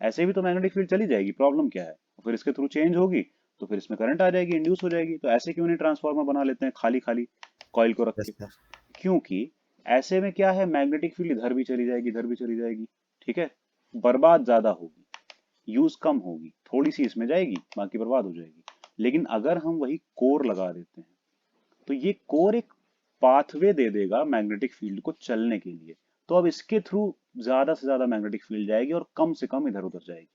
ऐसे भी तो मैग्नेटिक फील्ड चली जाएगी, प्रॉब्लम क्या है? फिर इसके थ्रू चेंज होगी तो फिर इसमें करंट आ जाएगी, इंड्यूस हो जाएगी। तो ऐसे क्यों नहीं ट्रांसफार्मर बना लेते हैं खाली खाली कॉइल को रख
यस
के?
सर।
क्योंकि ऐसे में क्या है, मैग्नेटिक फील्ड इधर भी चली जाएगी, इधर भी चली जाएगी, ठीक है, बर्बाद ज्यादा होगी, यूज कम होगी, थोड़ी सी इसमें जाएगी, बाकी बर्बाद हो जाएगी। लेकिन अगर हम वही कोर लगा देते हैं, तो ये कोर एक पाथवे दे देगा मैग्नेटिक फील्ड को चलने के लिए। तो अब इसके थ्रू ज्यादा से ज्यादा मैग्नेटिक फील्ड जाएगी और कम से कम इधर उधर जाएगी,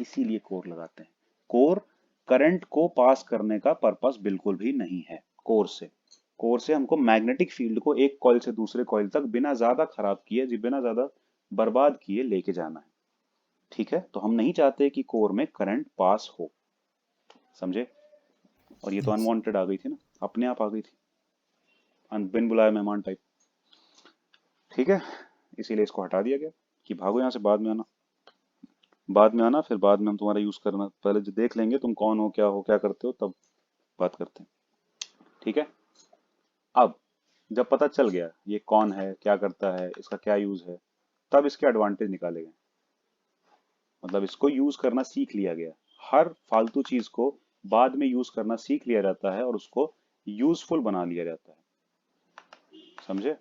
इसीलिए कोर लगाते हैं। कोर करंट को पास करने का पर्पस बिल्कुल भी नहीं है कोर से हमको मैग्नेटिक फील्ड को एक कॉइल से दूसरे कॉइल तक बिना ज्यादा खराब किए, बिना ज्यादा बर्बाद किए लेके जाना है, ठीक है। तो हम नहीं चाहते कि कोर में करंट पास हो, समझे? और ये तो
यस
अनवांटेड आ गई थी ना, अपने आप आ गई थी, बिन बुलाए मेहमान टाइप, ठीक है। इसीलिए इसको हटा दिया गया कि भागो यहाँ से, बाद में आना, बाद में आना, फिर बाद में हम तुम्हारा यूज करना, पहले जो देख लेंगे तुम कौन हो, क्या करते हो, तब बात करते हैं, ठीक है। अब जब पता चल गया ये कौन है, क्या करता है, इसका क्या यूज है, तब इसके एडवांटेज निकाले गए, मतलब इसको यूज करना सीख लिया गया। हर फालतू चीज को बाद में यूज करना सीख लिया जाता है और उसको यूजफुल बना लिया जाता है, समझे?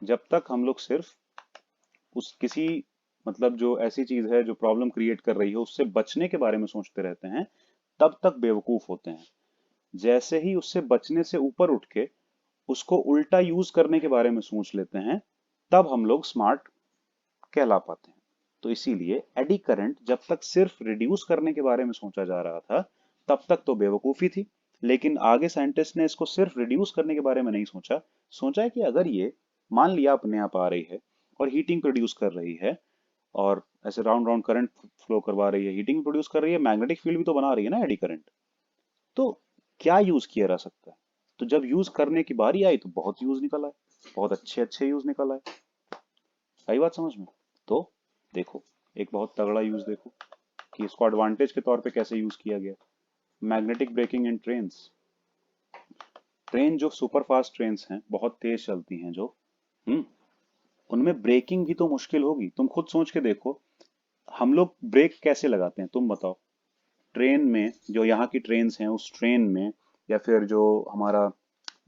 जब तक हम लोग सिर्फ उस किसी, मतलब जो ऐसी चीज है जो प्रॉब्लम क्रिएट कर रही है उससे बचने के बारे में सोचते रहते हैं, तब तक बेवकूफ होते हैं। जैसे ही उससे बचने से ऊपर उठ के उसको उल्टा यूज करने के बारे में सोच लेते हैं, तब हम लोग स्मार्ट कहला पाते हैं। तो इसीलिए एडी करंट जब तक सिर्फ रिड्यूस करने के बारे में सोचा जा रहा था, तब तक तो बेवकूफी थी। लेकिन आगे साइंटिस्ट ने इसको सिर्फ रिड्यूस करने के बारे में नहीं सोचा, सोचा है कि अगर ये मान लिया अपने आप आ रही है और हीटिंग प्रोड्यूस कर रही है, और ऐसे राउंड राउंड करंट फ्लो करवा रही है, हीटिंग प्रोड्यूस कर रही है, मैग्नेटिक फील्ड भी तो बना रही है ना एडी करंट, तो क्या यूज किया जा सकता है? तो जब यूज करने की बारी आई तो बहुत यूज निकल आए, बहुत अच्छे अच्छे यूज निकल आए। आई बात समझ में? तो देखो, एक बहुत तगड़ा यूज देखो कि इसको एडवांटेज के तौर पे कैसे यूज किया गया। Magnetic braking in trains, train जो सुपर फास्ट ट्रेन हैं, बहुत तेज चलती हैं जो, हम्म, उनमें ब्रेकिंग भी तो मुश्किल होगी। तुम खुद सोच के देखो, हम लोग ब्रेक कैसे लगाते हैं, तुम बताओ। ट्रेन में, जो यहाँ की ट्रेन्स हैं उस ट्रेन में, या फिर जो हमारा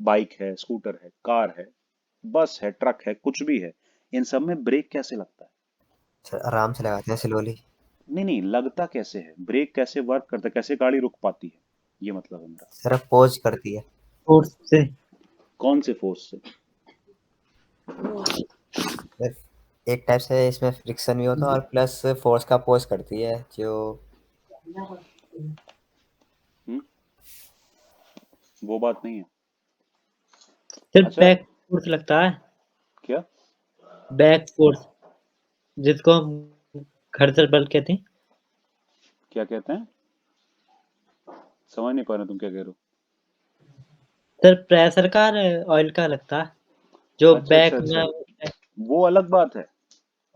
बाइक है, स्कूटर है, कार है, बस है, ट्रक है, कुछ भी है, इन सब में ब्रेक कैसे लगता है?
सर आराम से लगाते हैं स्लोली।
नहीं नहीं, लगता कैसे है, ब्रेक कैसे वर्क करता है, कैसे गाड़ी रुक पाती है, ये मतलब है मेरा।
सर अब पॉज करती है।
फोर्स से।
कौन से फोर्स से?
सर एक टाइप से इसमें फ्रिक्शन भी होता है और प्लस फोर्स का पॉज करती है जो।
हम्म, वो बात नहीं है।
सिर्फ
अच्छा,
बैक फोर्स लगता है।
क्या
बैक फोर्स, जिसको हम घर्षण बल कहते हैं।
क्या कहते हैं? समझ नहीं पा रहे तुम क्या कह रहे हो।
सर प्रेशर का ऑयल का लगता है, जो
अच्छा अच्छा
बैक में
अच्छा,
होता है।
वो अलग बात है,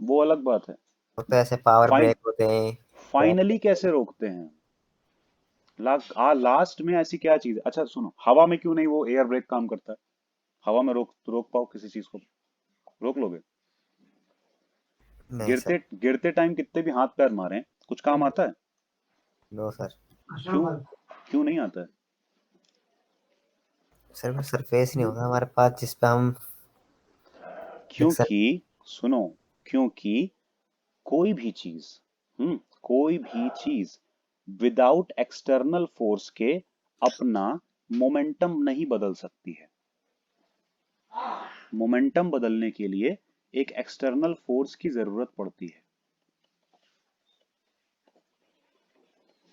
वो अलग बात है।
तो ऐसे पावर
फाइन
ब्रेक होते हैं।
फाइनली कैसे रोकते हैं? लास्ट में ऐसी क्या चीज है? अच्छा सुनो, हवा में क्यों नहीं वो एयर ब्रेक काम करता है? हवा में रोक रोक पाओ किसी चीज को? रोक लोगे?
नहीं
गिरते
सर।
गिरते टाइम कितने भी हाथ पैर मारें, कुछ काम आता है?
No sir.
क्यों? क्यों नहीं आता है?
सर वो सरफेस नहीं होगा हमारे पास जिस पे हम एक सर।
क्योंकि सुनो, क्योंकि कोई भी चीज, कोई भी चीज विदाउट एक्सटर्नल फोर्स के अपना मोमेंटम नहीं बदल सकती है। मोमेंटम बदलने के लिए एक एक्सटर्नल फोर्स की जरूरत पड़ती है।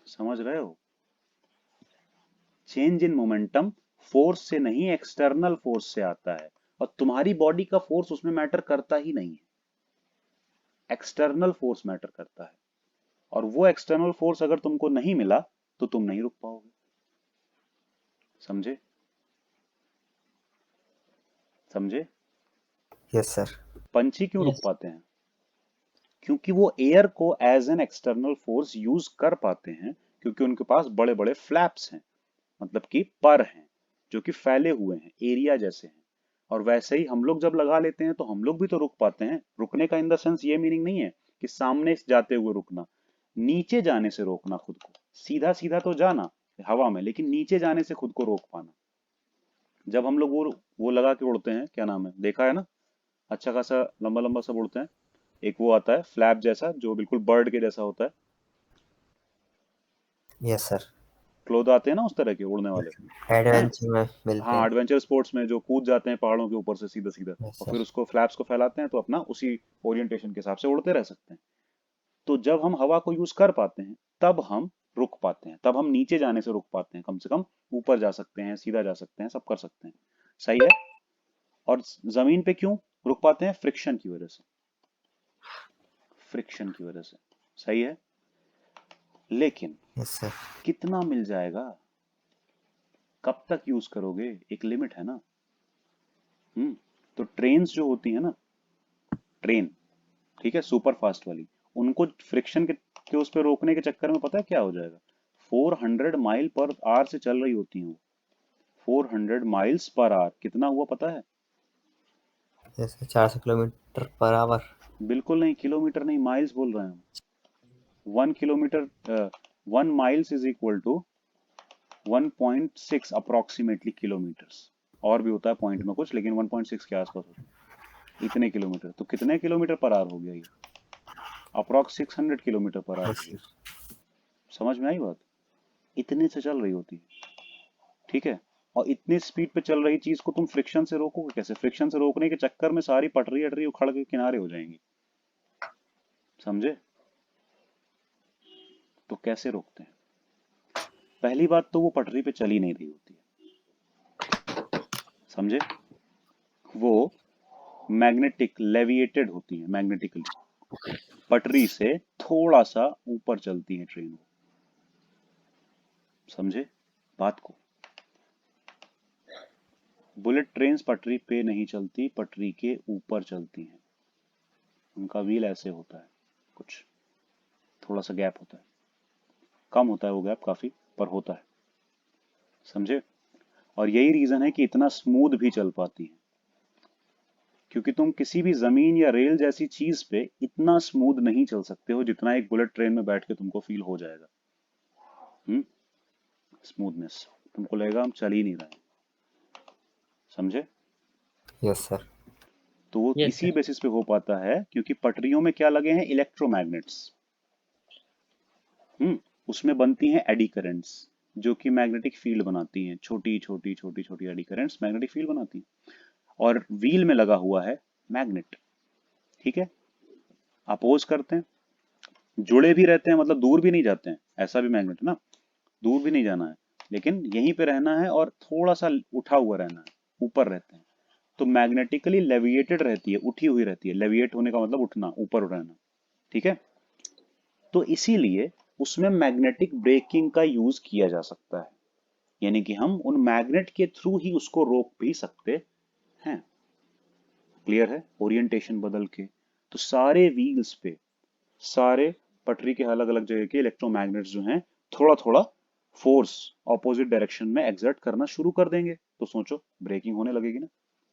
समझ रहे हो? चेंज इन मोमेंटम फोर्स से नहीं, एक्सटर्नल फोर्स से आता है। और तुम्हारी बॉडी का फोर्स उसमें मैटर करता ही नहीं है, एक्सटर्नल फोर्स मैटर करता है। और वो एक्सटर्नल फोर्स अगर तुमको नहीं मिला तो तुम नहीं रुक पाओगे। समझे? समझे?
Yes sir.
पंछी क्यों रुक
यस।
पाते हैं? क्योंकि वो एयर को as an external force use कर पाते हैं, क्योंकि उनके पास बड़े बड़े फ्लैप्स हैं, मतलब कि पर हैं, जो कि फैले हुए हैं, एरिया जैसे हैं। और वैसे ही हम लोग जब लगा लेते हैं तो हम लोग भी तो रुक पाते हैं। रुकने का इन द सेंस ये मीनिंग नहीं है कि सामने से जाते हुए रुकना, नीचे जाने से रोकना खुद को। सीधा सीधा तो जाना हवा में, लेकिन नीचे जाने से खुद को रोक पाना। जब हम लोग वो लगा के उड़ते हैं, क्या नाम है, देखा है ना, अच्छा खासा लंबा लंबा सब उड़ते हैं। एक वो आता है फ्लैप जैसा जो बिल्कुल बर्ड के जैसा होता है।
Yes sir.
क्लोथ आते हैं ना उस तरह के उड़ने वाले हैं।
एडवेंचर में मिलते
हाँ,
हैं।
एडवेंचर स्पोर्ट्स में जो कूद जाते हैं पहाड़ों के ऊपर से सीधा सीधा,
यस
और फिर
सर।
उसको फ्लैप्स को फैलाते हैं तो अपना उसी ओरिएंटेशन के हिसाब से उड़ते रह सकते हैं। तो जब हम हवा को यूज कर पाते हैं तब हम रुक पाते हैं, तब हम नीचे जाने से रुक पाते हैं, कम से कम ऊपर जा सकते हैं, सीधा जा सकते हैं, सब कर सकते हैं। सही है? और जमीन पे क्यों रुक पाते हैं? फ्रिक्शन की वजह से। फ्रिक्शन की वजह से। सही है? लेकिन
यस सर।
कितना मिल जाएगा? कब तक यूज करोगे? एक लिमिट है ना। हम्म। तो ट्रेन्स जो होती है ना, ट्रेन, ठीक है, सुपर फास्ट वाली, उनको फ्रिक्शन के उस पर रोकने के चक्कर में पता है क्या हो जाएगा? 400 माइल पर आवर से चल रही होती हैं वो। 400 माइल्स पर आवर कितना हुआ पता है?
Yes sir 400 kilometre per hour.
बिल्कुल नहीं, किलोमीटर नहीं, माइल्स बोल रहे हैं हम। 1 kilometre, 1 miles is equal to 1.6 approximately kilometres. और भी होता है पॉइंट में कुछ, लेकिन 1.6 के आसपास होता है। इतने किलोमीटर, तो कितने किलोमीटर पर आवर हो गया ये? Approx 600 kilometre per hour
yes
हो गया।
सर।
समझ में आई बात? इतने से चल रही होती है, ठीक है। और इतनी स्पीड पे चल रही चीज को तुम फ्रिक्शन से रोकोगे कैसे? फ्रिक्शन से रोकने के चक्कर में सारी पटरी अटरी उखड़ के किनारे हो जाएंगी। समझे? तो कैसे रोकते हैं? पहली बात तो वो पटरी पे चल ही नहीं रही होती है। समझे? वो मैग्नेटिक लेविएटेड होती है, मैग्नेटिकली पटरी से थोड़ा सा ऊपर चलती है ट्रेन। समझे बात को? बुलेट ट्रेन्स पटरी पे नहीं चलती, पटरी के ऊपर चलती हैं। उनका व्हील ऐसे होता है, कुछ थोड़ा सा गैप होता है, कम होता है वो गैप काफी, पर होता है। समझे? और यही रीजन है कि इतना स्मूथ भी चल पाती है, क्योंकि तुम किसी भी जमीन या रेल जैसी चीज पे इतना स्मूथ नहीं चल सकते हो जितना एक बुलेट ट्रेन में बैठ के तुमको फील हो जाएगा। हम्म। स्मूथनेस, तुमको लगेगा हम चल ही नहीं रहे हैं। समझे?
Yes sir.
तो वो
यस
इसी
सर।
बेसिस पे हो पाता है क्योंकि पटरियों में क्या लगे हैं? इलेक्ट्रोमैग्नेट्स। उसमें बनती हैं एडी करंट्स, जो कि मैग्नेटिक फील्ड बनाती हैं। छोटी छोटी छोटी छोटी एडी करंट्स मैग्नेटिक फील्ड बनाती हैं। और व्हील में लगा हुआ है मैग्नेट, ठीक है। अपोज करते हैं, जुड़े भी रहते हैं, मतलब दूर भी नहीं जाते हैं, ऐसा भी मैग्नेट है ना। दूर भी नहीं जाना है, लेकिन यहीं पे रहना है और थोड़ा सा उठा हुआ रहना है, ऊपर रहते हैं। तो मैग्नेटिकली लेविएटेड रहती है, उठी हुई रहती है। लेविएट होने का मतलब उठना, ऊपर रहना, ठीक है। तो इसीलिए उसमें मैग्नेटिक ब्रेकिंग का यूज किया जा सकता है, यानी कि हम उन मैग्नेट के थ्रू ही उसको रोक भी सकते हैं। क्लियर है? ओरिएंटेशन बदल के। तो सारे व्हील्स पे, सारे पटरी के अलग अलग जगह के इलेक्ट्रोमैग्नेट्स जो हैं, थोड़ा थोड़ा फोर्स ऑपोजिट डायरेक्शन में एक्सर्ट करना शुरू कर देंगे। तो सोचो, ब्रेकिंग होने लगेगी ना।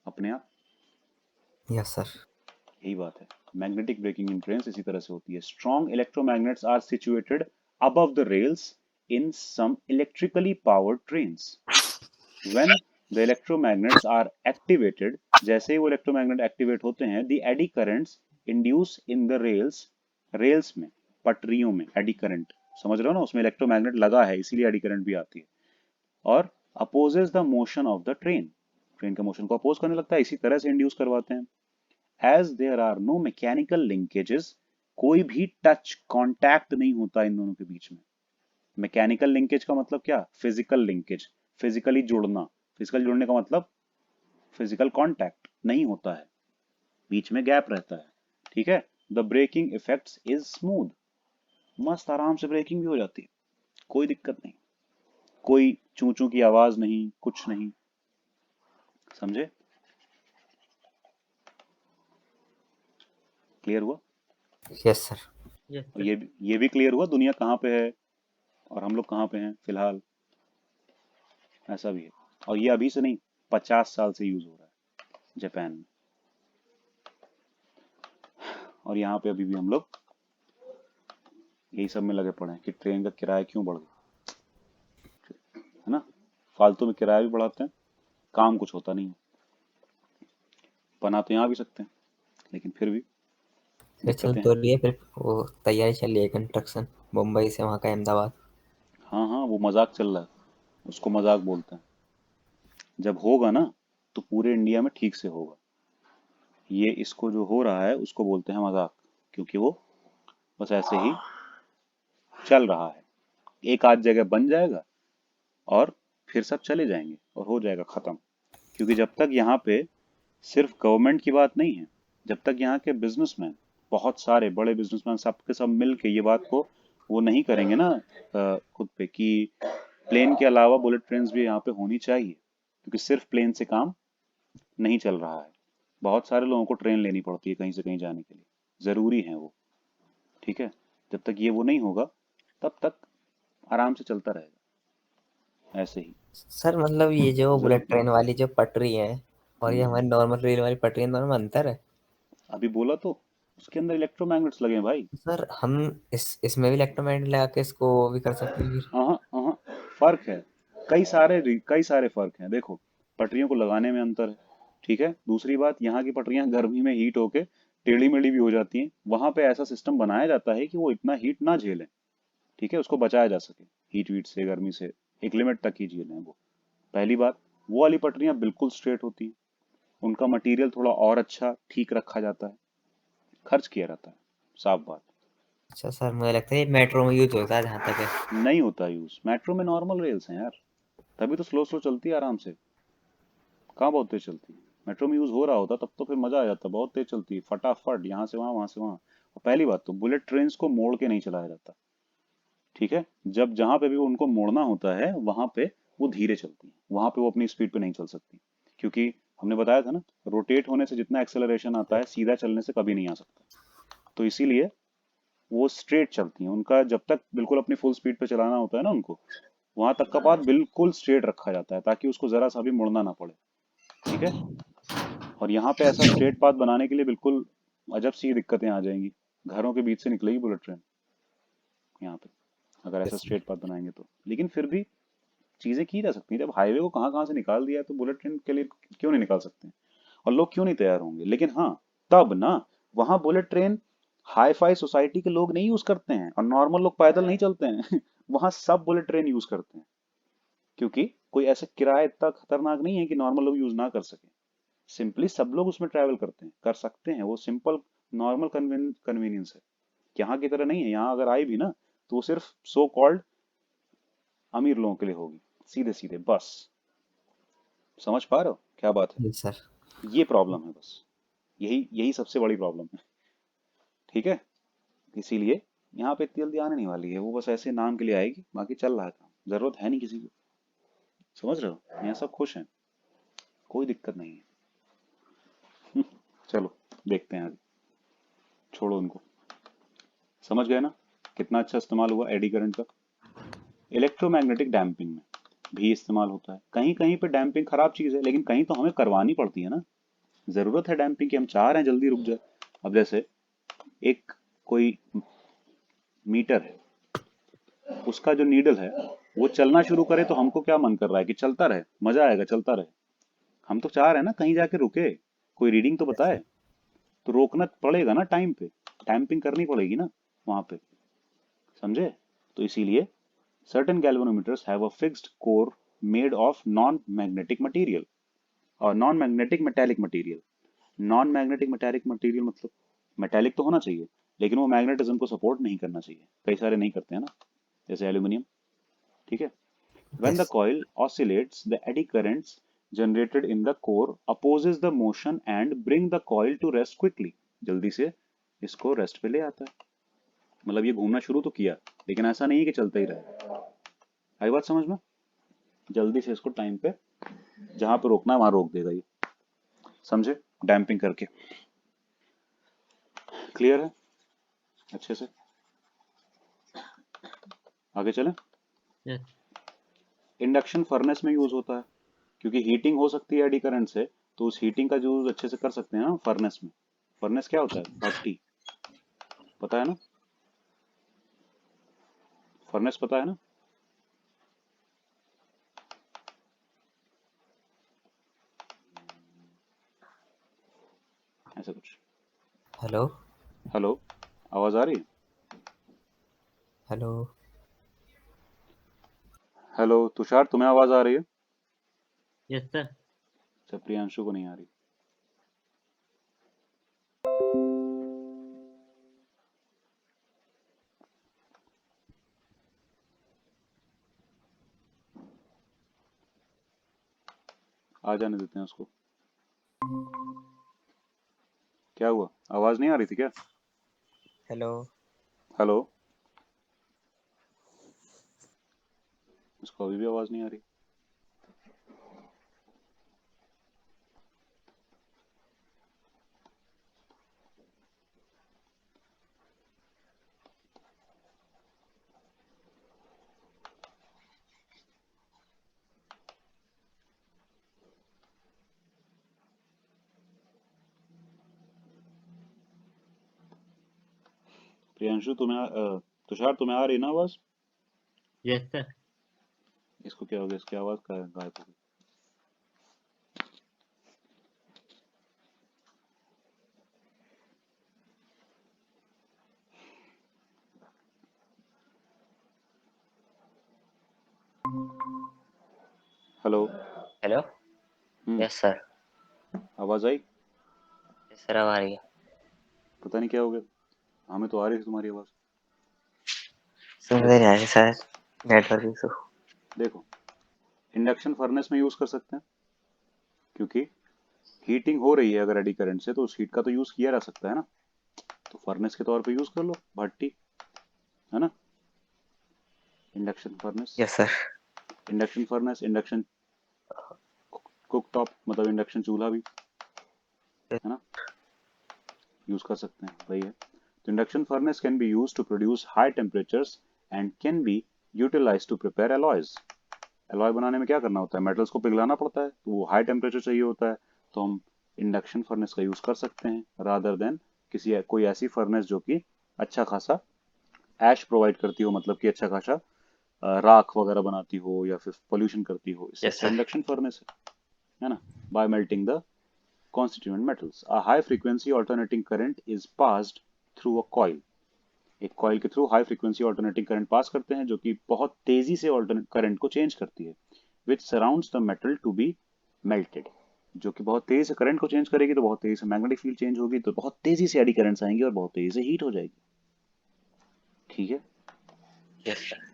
अपने आप।
Yes sir.
यही बात है, मैग्नेटिक ब्रेकिंग इन ट्रेन्स इसी तरह से होती है। Strong electromagnets are situated above the rails in some electrically powered trains. When the electromagnets are activated, जैसे ही वो इलेक्ट्रोमैग्नेट एक्टिवेट होते हैं, the eddy currents induce in the rails, rails में, पटरियों में एडी करंट, समझ रहे हो ना, उसमें इलेक्ट्रोमैग्नेट लगा है इसीलिए एडी करंट भी आती है, और opposes the motion of the train, train के मोशन को अपोज करने लगता है, इसी तरह से इंड्यूस करवाते हैं। As there are no mechanical linkages, कोई भी टच कांटेक्ट नहीं होता इन दोनों के बीच में। मैकेनिकल लिंकेज का मतलब क्या? फिजिकल लिंकेज, फिजिकली जुड़ना। फिजिकल जुड़ने का मतलब फिजिकल कांटेक्ट नहीं होता है, बीच में गैप रहता है, ठीक है। The braking effects is smooth, मस्त आराम से ब्रेकिंग भी हो जाती है, कोई दिक्कत नहीं, कोई चू चू की आवाज नहीं, कुछ नहीं, समझे? क्लियर हुआ?
Yes sir.
यस
और
सर।
ये भी क्लियर हुआ दुनिया कहाँ पे है और हम लोग कहाँ पे हैं फिलहाल, ऐसा भी है। और ये अभी से नहीं, 50 साल से यूज हो रहा है जापान में, और यहाँ पे अभी भी हम लोग यही सब में लगे पड़े हैं कि ट्रेन का किराया क्यों बढ़ गया, है ना। फालतू में किराया भी बढ़ाते हैं, काम कुछ होता नहीं है, बना तो यहाँ भी सकते हैं, लेकिन फिर भी
फिर चल
दिक्कतें हैं।
तो रही है, फिर वो तैयारी चल रही है कंस्ट्रक्शन, मुंबई से वहाँ का अहमदाबाद।
हाँ हाँ, वो मजाक चल रहा है, उसको मजाक बोलते हैं। जब होगा ना तो पूरे इंडिया में ठीक से होगा, ये इसको जो हो रहा है उसको बोलते हैं मजाक, क्योंकि वो बस ऐसे ही चल रहा है, एक आध जगह बन जाएगा और फिर सब चले जाएंगे और हो जाएगा खत्म। क्योंकि जब तक यहाँ पे सिर्फ गवर्नमेंट की बात नहीं है, जब तक यहाँ के बिजनेसमैन, बहुत सारे बड़े बिजनेसमैन सबके सब मिल के ये बात को वो नहीं करेंगे ना खुद पे कि प्लेन के अलावा बुलेट ट्रेन भी यहाँ पे होनी चाहिए, क्योंकि सिर्फ प्लेन से काम नहीं चल रहा है, बहुत सारे लोगों को ट्रेन लेनी पड़ती है कहीं से कहीं जाने के लिए, जरूरी है वो, ठीक है। जब तक ये वो नहीं होगा तब तक आराम से चलता रहेगा ऐसे ही।
सर मतलब ये जो बुलेट
जरूर।
ट्रेन वाली जो पटरी है और ये
हम्म,
हमारी नॉर्मल रेल वाली पटरी है, दोनों में अंतर है?
अभी बोला तो, उसके अंदर इलेक्ट्रोमैग्नेट्स लगे हैं भाई।
सर हम इसमें भी इलेक्ट्रोमैग्नेट लगा के इसको वो भी कर सकते हैं फिर?
हाँ हाँ, फर्क है, कई सारे फर्क हैं, देखो, पटरियों को लगाने में अंतर है, ठीक है। दूसरी बात, यहाँ की पटरियां गर्मी में हीट होके टेढ़ी मेढ़ी भी हो जाती हैं, वहां पे ऐसा सिस्टम बनाया जाता है कि वो इतना हीट ना झेलें, ठीक है, उसको बचाया जा सके हीट वीट से, गर्मी से, एक लिमिट तक ही झेलें वो। पहली बात, वो वाली पटरियां बिल्कुल स्ट्रेट होती हैं, उनका मटेरियल थोड़ा और अच्छा ठीक रखा जाता है, खर्च किया रहता है, साफ बात।
अच्छा सर, मुझे लगता है ये मेट्रो में यूज होता है जहाँ तक है।
नहीं होता यूज, मेट्रो में नॉर्मल रेल्स हैं यार, तभी तो स्लो स्लो चलती है आराम से, कहाँ बहुत तेज चलती है। मेट्रो में यूज हो रहा होता तब तो फिर मजा आ जाता, बहुत तेज चलती है, फटाफट यहाँ से वहां, वहां से वहां। और पहली बात तो बुलेट ट्रेन को मोड़ के नहीं चलाया जाता, ठीक है, जब जहां पे भी उनको मोड़ना होता है वहां पे वो धीरे चलती है, वहां पे वो अपनी स्पीड पे नहीं चल सकती, क्योंकि हमने बताया था ना, रोटेट होने से जितना एक्सेलरेशन आता है सीधा चलने से कभी नहीं आ सकता, तो इसीलिए वो स्ट्रेट चलती हैं, उनका जब तक बिल्कुल अपनी फुल स्पीड पे चलाना होता है ना उनको, वहां तक का पाथ बिल्कुल स्ट्रेट रखा जाता है ताकि उसको जरा सा भी मुड़ना ना पड़े, ठीक है। और यहाँ पे ऐसा स्ट्रेट पाथ बनाने के लिए बिल्कुल अजब सी दिक्कतें आ जाएंगी, घरों के बीच से निकलेगी बुलेट ट्रेन यहाँ पे, अगर ऐसा
Yes,
स्ट्रेट पाथ बनाएंगे तो। लेकिन फिर भी चीजें की जा सकती हैं, जब हाईवे को कहाँ कहाँ से निकाल दिया है तो बुलेट ट्रेन के लिए क्यों नहीं निकाल सकते हैं, और लोग क्यों नहीं तैयार होंगे। लेकिन हाँ, तब ना, वहां bullet train hi fi society के लोग नहीं यूज करते हैं और नॉर्मल लोग पैदल नहीं चलते हैं वहां सब बुलेट ट्रेन यूज करते हैं, क्योंकि कोई ऐसा किराया इतना खतरनाक नहीं है कि नॉर्मल लोग यूज ना कर सके, सिंपली सब लोग उसमें ट्रैवल करते हैं, कर सकते हैं, वो सिंपल नॉर्मल कन्वीनियंस है। यहाँ की तरह नहीं है, यहाँ अगर आई भी ना तो वो सिर्फ सो कॉल्ड अमीर लोगों के लिए होगी, सीधे सीधे बस। समझ पा रहे हो क्या बात है?
सर।
ये प्रॉब्लम है बस, यही यही सबसे बड़ी प्रॉब्लम है, ठीक है। इसीलिए यहाँ पे इतनी जल्दी आने नहीं वाली है, वो बस ऐसे नाम के लिए आएगी, बाकी चल रहा है काम, जरूरत है नहीं किसी को, समझ रहे हो, यहाँ सब खुश हैं, कोई दिक्कत नहीं है। चलो देखते हैं आगे, छोड़ो उनको। समझ गए ना कितना अच्छा इस्तेमाल हुआ एडी करंट का? इलेक्ट्रोमैग्नेटिक डैम्पिंग में भी इस्तेमाल होता है, कहीं कहीं पे डैम्पिंग खराब चीज है लेकिन कहीं तो हमें करवानी पड़ती है ना, जरूरत है डैम्पिंग की, हम चाह रहे हैं जल्दी रुक जाए। अब जैसे एक कोई मीटर है, उसका जो नीडल है वो चलना शुरू करे तो हमको क्या मन कर रहा है कि चलता रहे, मजा आएगा चलता रहे। हम तो चाह रहे हैं ना कहीं जाके रुके, कोई रीडिंग तो
यस
बताए।
सर।
तो रोकना पड़ेगा ना टाइम पे, डैम्पिंग करनी पड़ेगी ना वहां पे, समझे? तो इसीलिए certain galvanometers have a fixed core made of non-magnetic material और non-magnetic metallic material। non-magnetic metallic material मतलब मेटेलिक तो होना चाहिए लेकिन वो मैग्नेटिज्म को सपोर्ट नहीं करना चाहिए, कई सारे नहीं करते हैं ना, जैसे एल्यूमिनियम। ठीक है। When the
yes
coil oscillates, the eddy currents generated in the core opposes the motion and bring the coil to rest quickly। जल्दी से इसको रेस्ट पे ले आता है। मतलब ये घूमना शुरू तो किया लेकिन ऐसा नहीं है कि चलता ही रहे। आई बात समझ में? जल्दी से इसको टाइम पे जहां पे रोकना है वहां रोक देगा ये, समझे? डैम्पिंग करके। क्लियर है अच्छे से? आगे चलें।
यस
इंडक्शन फर्नेस में यूज होता है क्योंकि हीटिंग हो सकती है एडी करंट से, तो उस हीटिंग का यूज अच्छे से कर सकते हैं ना फर्नेस में। फर्नेस क्या होता है? भट्टी, पता है ना? फर्नेस पता है ना? ऐसा कुछ।
हेलो
हेलो, आवाज आ रही है?
हेलो।
हेलो तुषार, तुम्हें आवाज आ रही है?
Yes sir.
अच्छा, प्रियांशु को नहीं आ रही। आ जाने देते हैं उसको। क्या हुआ, आवाज नहीं आ रही थी क्या?
हेलो।
हेलो, उसको अभी भी आवाज नहीं आ रही। प्रियांशु तुषार तुम्हें आ रही ना आवाज?
Yes sir.
इसको क्या हो गया, इसकी आवाज का गायब हो गई। Hello.
Hello.
Hmm.
Yes sir.
आवाज आई?
यस सर, अब आ रही है।
पता नहीं क्या हो गया, हमें तो आ रही थी तुम्हारी आवाज।
सुन
देखो,
नहीं रहा है सर, नेटवर्क इशू।
देखो, इंडक्शन फर्नेस में यूज कर सकते हैं क्योंकि हीटिंग हो रही है अगर एडी करंट से, तो उस हीट का तो यूज किया जा सकता है ना। तो फर्नेस के तौर पे यूज कर लो, भट्टी, है ना? Induction furnace,
yes sir.
Induction furnace, induction cook top मतलब इंडक्शन चूल्हा भी, है ना? यूज कर सकते हैं, वही है। तो induction furnace can be use to produce high temperatures and can be utilise to prepare alloys. Alloy बनाने में क्या करना होता है? मेटल्स को पिघलाना पड़ता है, तो वो हाई टेम्परेचर चाहिए होता है। तो हम इंडक्शन फर्नेस का यूज कर सकते हैं रादर देन कोई ऐसी फर्नेस जो कि अच्छा खासा ऐश प्रोवाइड करती हो, मतलब कि अच्छा खासा राख वगैरह बनाती हो या फिर पोल्यूशन करती हो। इससे
यस
अच्छा
सर।
इंडक्शन फर्नेस है ना? Bye melting the constituent metals, a high frequency alternating current is passed through a coil। एक कॉइल के through high frequency alternating current pass करते हैं जो कि बहुत तेजी से करंट को चेंज करती है, which surrounds the metal to be melted. जो कि बहुत तेजी से करंट को चेंज करेगी तो बहुत तेजी से मैग्नेटिक फील्ड चेंज होगी, तो बहुत तेजी से एडी करंट्स आएंगी और बहुत तेजी से हीट हो जाएगी। ठीक है।
Yes sir.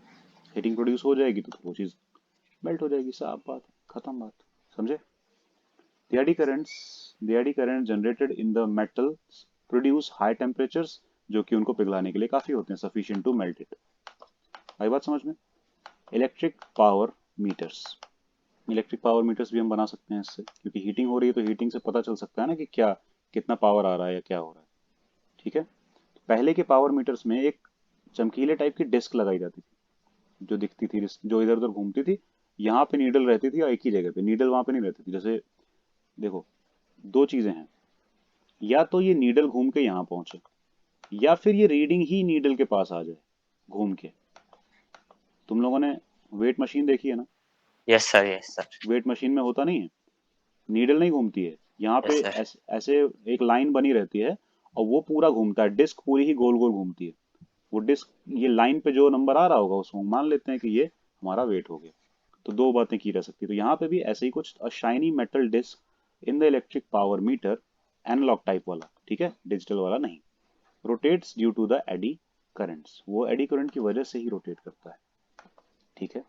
हीटिंग प्रोड्यूस हो जाएगी तो वो चीज मेल्ट हो जाएगी, साफ बात, खत्म बात, समझे? The eddy current generated in the metals produce high temperatures जो कि उनको पिघलाने के लिए काफी होते हैं, sufficient to melt it। आई बात समझ में? Electric power meters, electric power meters भी हम बना सकते हैं इससे, क्योंकि हीटिंग हो रही है तो हीटिंग से पता चल सकता है ना कि क्या कितना पावर आ रहा है या क्या हो रहा है। ठीक है। पहले के पावर मीटर्स में एक चमकीले टाइप की डिस्क लगाई जाती थी जो दिखती थी, जो इधर उधर घूमती थी। यहाँ पे नीडल रहती थी और एक ही जगह पे, नीडल वहां पे नहीं रहती थी। जैसे देखो, दो चीजें हैं, या तो ये नीडल घूम के यहाँ पहुंचे, या फिर ये रीडिंग ही नीडल के पास आ जाए घूम के। तुम लोगों ने वेट मशीन देखी है ना?
Yes sir, yes sir,
weight machine में होता नहीं है, नीडल नहीं घूमती है, यहाँ पे
यस सर,
ऐसे एक लाइन बनी रहती है, और वो पूरा घूमता है, डिस्क पूरी ही गोल गोल घूमती है। वो डिस्क, ये लाइन पे जो नंबर आ रहा होगा उसको मान लेते हैं कि ये हमारा वेट हो गया। तो दो बातें की जा सकती है। तो यहाँ पे भी ऐसे ही कुछ, a shiny metal disc in the electric power meter, analogue type वाला, ठीक है, डिजिटल वाला नहीं, rotates due to the eddy currents, वो एडी करंट की वजह से ही रोटेट करता है, ठीक है।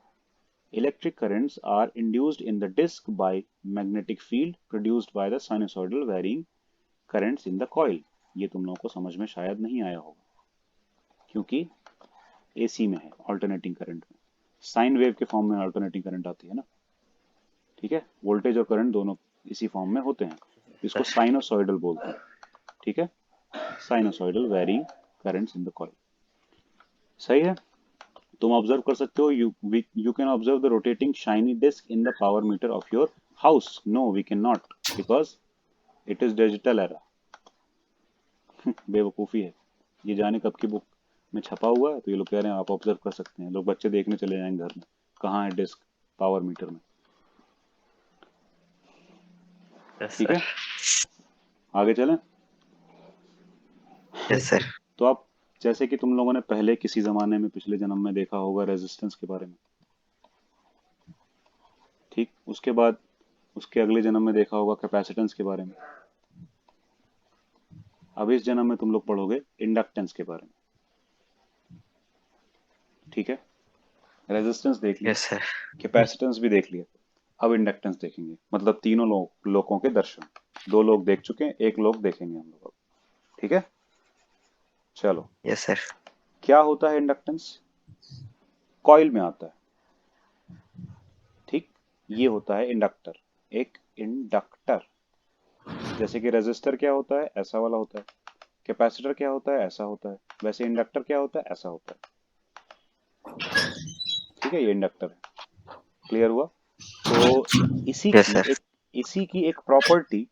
Electric currents are induced in the disk by magnetic field produced by the sinusoidal varying currents in the coil। ये तुम लोगों को समझ में शायद नहीं आया होगा, क्योंकि एसी में है, ऑल्टरनेटिंग करंट में, साइन वेव के फॉर्म में ऑल्टरनेटिंग करंट आती है ना, ठीक है। वोल्टेज और करंट दोनों इसी फॉर्म में होते हैं, इसको साइनोसॉइडल बोलते हैं, ठीक है। Sinusoidal varying currents in the coil, सही है। तुम ऑब्जर्व कर सकते हो, you can observe the rotating shiny disc in the power meter of your house. No we can not, because it is digital era. बेवकूफ़ी है, ये जाने कब की बुक में छपा हुआ है, तो ये लोग कह रहे हैं आप ऑब्जर्व कर सकते हैं। लोग बच्चे देखने चले जाएंगे घर में, कहाँ है डिस्क पावर मीटर में,
यस
ठीक है।
सर,
आगे चलें।
यस सर,
तो आप, जैसे कि तुम लोगों ने पहले किसी ज़माने में पिछले जन्म में देखा होगा रेजिस्टेंस के बारे में, ठीक, उसके बाद उसके अगले जन्म में देखा होगा कैपेसिटेंस के बारे में, अब इस जन्म में तुम लोग पढ़ोगे इंडक्टेंस के बारे में, ठीक है। रेजिस्टेंस देख लिया,
यस सर,
कैपेसिटेंस भी देख लिया, अब इंडक्टेंस देखेंगे, मतलब तीनों लोगों के दर्शन। दो लोग देख चुके हैं, एक लोग देखेंगे हम लोग अब, ठीक है। चलो,
यस सर,
क्या होता है इंडक्टेंस? कॉइल में आता है, ठीक, ये होता है इंडक्टर, एक इंडक्टर। जैसे कि रेजिस्टर क्या होता है, ऐसा वाला होता है, कैपेसिटर क्या होता है, ऐसा होता है, वैसे इंडक्टर क्या होता है, ऐसा होता है, ठीक है। ये इंडक्टर है, क्लियर हुआ? तो इसी
यस
की
सर,
एक इसी की एक प्रॉपर्टी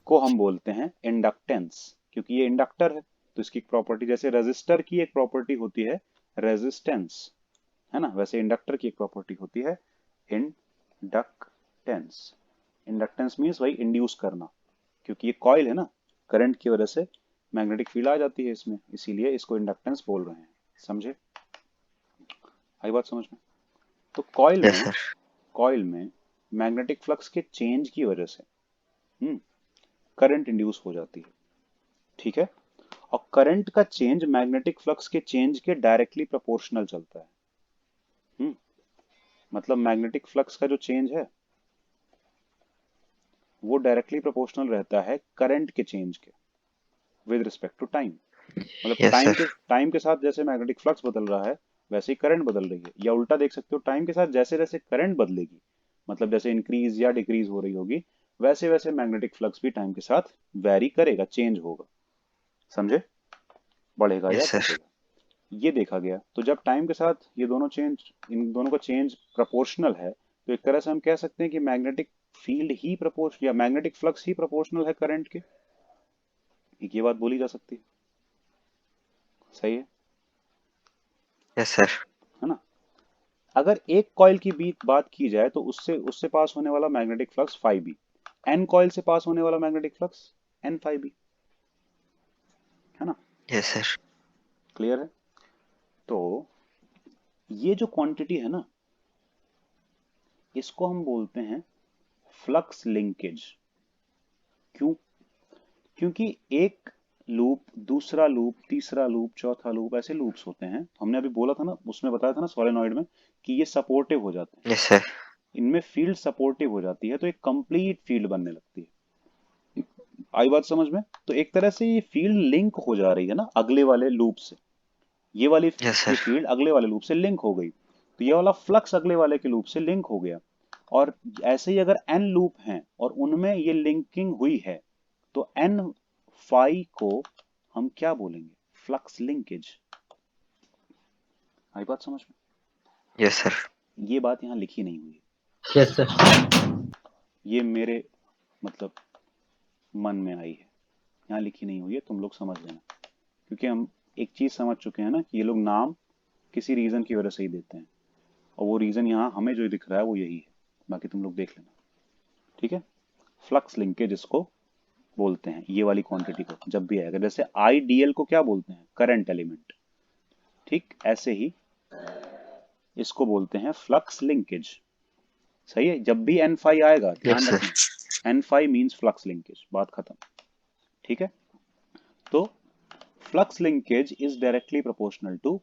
को हम बोलते हैं इंडक्टेंस, क्योंकि ये इंडक्टर है, तो इसकी प्रॉपर्टी, जैसे रेजिस्टर की एक प्रॉपर्टी होती है रेजिस्टेंस, है ना, वैसे इंडक्टर की एक प्रॉपर्टी होती है इंडक्टेंस। इंडक्टेंस मीन्स वही इंड्यूस करना, क्योंकि ये कॉइल है ना, करंट की वजह से मैग्नेटिक फील्ड आ जाती है इसमें, इसीलिए इसको इंडक्टेंस बोल रहे हैं, समझे? आई बात समझ में? तो
यस सर,
कॉइल में मैग्नेटिक फ्लक्स के चेंज की वजह से करंट इंड्यूस हो जाती है, ठीक है। और करंट का चेंज मैग्नेटिक फ्लक्स के चेंज के डायरेक्टली प्रोपोर्शनल चलता है। हम्म मतलब मैग्नेटिक फ्लक्स का जो चेंज है वो डायरेक्टली प्रोपोर्शनल रहता है करंट के चेंज के, विद रिस्पेक्ट टू टाइम। मतलब
यस सर,
टाइम के साथ जैसे मैग्नेटिक फ्लक्स बदल रहा है, वैसे ही करंट बदल रही है, या उल्टा देख सकते हो, टाइम के साथ जैसे जैसे करंट बदलेगी, मतलब जैसे इंक्रीज या डिक्रीज हो रही होगी, वैसे वैसे मैग्नेटिक फ्लक्स भी टाइम के साथ वैरी करेगा, चेंज होगा, समझे? बढ़ेगा या
यस सर,
घटेगा, ये देखा गया। तो जब टाइम के साथ ये दोनों चेंज, इन दोनों का चेंज प्रोपोर्शनल है, तो एक तरह से हम कह सकते हैं कि मैग्नेटिक फील्ड ही प्रोपोर्श या मैग्नेटिक फ्लक्स ही प्रोपोर्शनल है करंट के। एक ये बात बोली जा सकती है, सही
यस सर,
है ना? अगर एक कॉइल की बीच बात की जाए तो उससे उससे पास होने वाला magnetic flux phi B, N coil से पास होने वाला magnetic flux N phi B, है ना?
यस सर,
क्लियर है? तो ये जो क्वांटिटी है ना, इसको हम बोलते हैं फ्लक्स लिंकेज। क्यों? क्योंकि एक लूप, दूसरा लूप, तीसरा लूप, चौथा लूप, ऐसे लूप्स होते हैं, हमने अभी बोला था ना, उसमें बताया था ना सोलेनॉइड में, कि ये सपोर्टिव हो जाते हैं,
यस सर,
इनमें फील्ड सपोर्टिव हो जाती है, तो एक कंप्लीट फील्ड बनने लगती है। आई बात समझ में? तो एक तरह से ये फील्ड लिंक हो जा रही है ना अगले वाले लूप से, ये वाली
यस
ये
सर,
फील्ड अगले वाले लूप से लिंक हो गई, तो ये वाला फ्लक्स अगले वाले के लूप से लिंक हो गया। और ऐसे ही अगर एन लूप हैं और उनमें ये लिंकिंग हुई है, तो एन फाई को हम क्या बोलेंगे? Flux linkage. आई बात समझ में?
यस सर,
ये बात यहाँ लिखी नहीं हुई है,
यस सर,
ये मेरे मतलब मन में आई है, यहाँ लिखी नहीं हुई है, तुम लोग समझ लेना, क्योंकि हम एक चीज समझ चुके हैं ना कि ये लोग नाम किसी रीजन की वजह से ही देते हैं, और वो रीजन यहाँ हमें जो दिख रहा है वो यही है, बाकी तुम लोग देख लेना। ठीक है, फ्लक्स लिंकेज इसको बोलते हैं, ये वाली क्वांटिटी को जब भी आएगा, जैसे आईडीएल को क्या बोलते हैं, करंट एलिमेंट, ठीक ऐसे ही इसको बोलते हैं फ्लक्स लिंकेज। सही है, जब भी एन फाइव आएगा
यस
ध्यान
सर।
रखना, N phi means flux linkage, बात खत्म। ठीक है, तो flux linkage is directly proportional to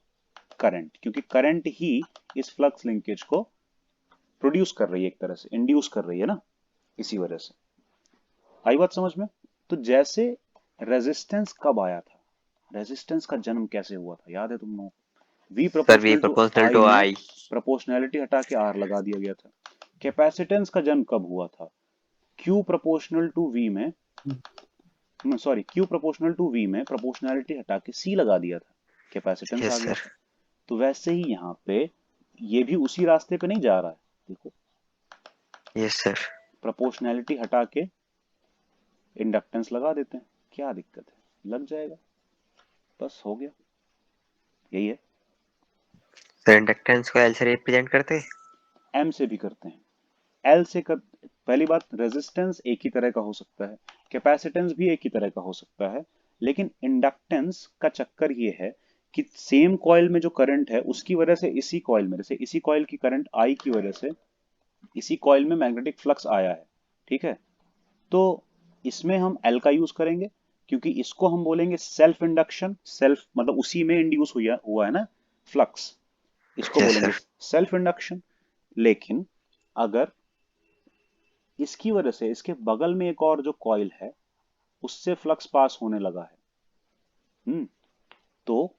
current, क्योंकि करंट ही इस फ्लक्स लिंकेज को प्रोड्यूस कर रही है, एक तरह से इंड्यूस कर रही है ना, इसी वजह से। आई बात समझ में? तो जैसे रेजिस्टेंस कब आया था, रेजिस्टेंस का जन्म कैसे हुआ था, याद है तुम लोगों को? V
sir V
proportional to
proportional
I
to
में
आई।
प्रोपोर्शनैलिटी हटा के आर लगा दिया गया था। कैपेसिटेंस का जन्म कब हुआ था? क्यू प्रोपोर्शनल टू वी में, sorry Q proportional to V में प्रोपोर्शनैलिटी हटा के सी लगा दिया था, कैपेसिटेंस आ
यस
गया
सर।
था। तो वैसे ही यहाँ पे ये भी उसी रास्ते पे नहीं जा रहा है, देखो
यस सर।
प्रोपोर्शनैलिटी हटा के इंडक्टेंस लगा देते हैं, क्या दिक्कत है, लग जाएगा, बस हो गया, यही है।
सर इंडक्टेंस को एल से रिप्रेजेंट करते हैं?
एम से भी करते हैं, एल से कर, पहली बात रेजिस्टेंस एक ही तरह का हो सकता है, कैपेसिटेंस भी एक ही तरह का हो सकता है, लेकिन इंडक्टेंस का चक्कर ये है कि सेम कॉइल में जो करंट है उसकी वजह से इसी कॉइल में, जैसे इसी कॉइल की करंट आई की वजह से इसी कॉइल में मैग्नेटिक फ्लक्स आया है, ठीक है, तो इसमें हम एल का यूज करेंगे, क्योंकि इसको हम बोलेंगे सेल्फ इंडक्शन, सेल्फ मतलब उसी में इंड्यूस हुआ हुआ है ना फ्लक्स, इसको
यस
बोलेंगे
सर।
Self induction. लेकिन अगर इसकी वजह से इसके बगल में एक और जो कॉइल है उससे फ्लक्स पास होने लगा है, तो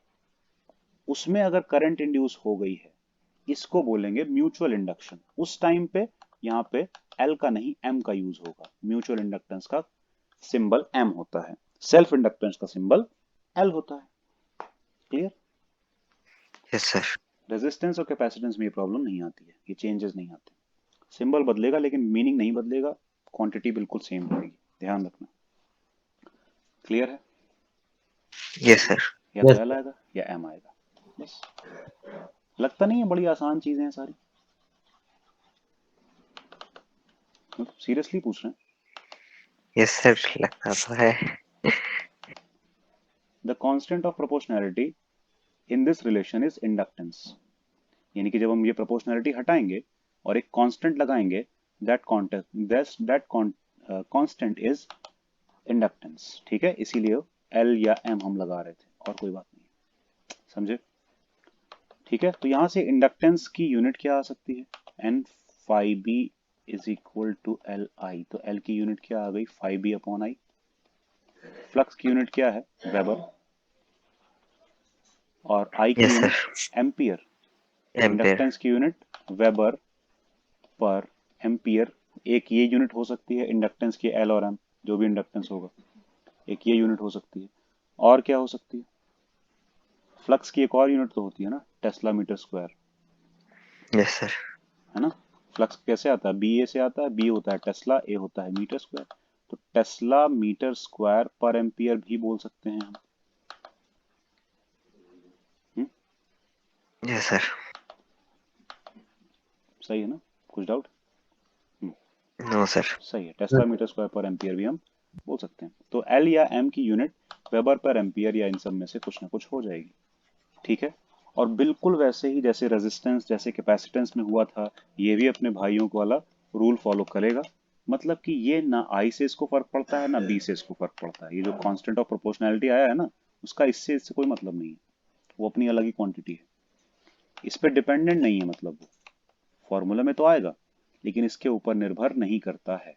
उसमें अगर करंट इंड्यूस हो गई है, इसको बोलेंगे म्यूचुअल इंडक्शन। उस टाइम पे यहाँ पे एल का नहीं एम का यूज होगा, म्यूचुअल इंडक्टेंस का सिंबल एम होता है, सेल्फ इंडक्टेंस का सिंबल एल होता है। क्लियर?
Yes sir.
रेजिस्टेंस और कैपेसिटेंस में ये प्रॉब्लम नहीं आती है, ये चेंजेस नहीं आते, सिंबल बदलेगा लेकिन मीनिंग नहीं बदलेगा, क्वांटिटी बिल्कुल सेम रहेगी, ध्यान रखना। क्लियर है?
Yes sir.
या तो
यस
एल आएगा या एम आएगा, बस। लगता नहीं है बड़ी आसान चीजें हैं सारी, सीरियसली पूछ रहे हैं।
यस सर, लगता तो है।
The constant of proportionality in this relation is inductance, यानी कि जब हम ये प्रोपोर्शनैलिटी हटाएंगे और एक कांस्टेंट लगाएंगे, दैट कांस्टेंट इज इंडक्टेंस। ठीक है, इसीलिए एल या एम हम लगा रहे थे, और कोई बात नहीं, समझे? ठीक है, तो यहां से इंडक्टेंस की यूनिट क्या आ सकती है, N phi B is equal to L I, तो एल की यूनिट क्या आ गई, phi B upon I. Flux की यूनिट क्या है, वेबर, और आई की
यस सर।
यूनिट एम्पियर, तो
एम्पेयर।
इंडक्टेंस की यूनिट वेबर पर एम्पियर। एक ये यूनिट हो सकती है इंडक्टेंस की, एल और एम जो भी इंडक्टेंस होगा, एक ये यूनिट हो सकती है, और क्या हो सकती है, फ्लक्स की एक और यूनिट तो होती है ना, tesla metre square,
yes sir.
है ना। फ्लक्स कैसे आता है, बी ए से आता है, बी होता है टेस्ला, ए होता है मीटर स्क्वायर, तो टेस्ला मीटर स्क्वायर पर एम्पियर भी बोल सकते हैं हम।
Yes sir.
सही है ना, कुछ डाउट?
No sir.
सही है, टेस्ला मीटर स्क्वायर पर एम्पियर भी हम बोल सकते हैं, तो एल या एम की यूनिट वेबर पर एम्पियर या इन सब में से कुछ ना कुछ हो जाएगी। ठीक है, और बिल्कुल वैसे ही जैसे रेजिस्टेंस जैसे कैपेसिटेंस में हुआ था, ये भी अपने भाइयों को वाला रूल फॉलो करेगा, मतलब कि ये ना आई से इसको फर्क पड़ता है ना बी से इसको फर्क पड़ता है, ये जो कांस्टेंट ऑफ प्रोपोर्शनैलिटी आया है ना, उसका इससे कोई मतलब नहीं है, वो अपनी अलग ही क्वांटिटी है, इस पे डिपेंडेंट नहीं है, मतलब वो फॉर्मूला में तो आएगा लेकिन इसके ऊपर निर्भर नहीं करता है,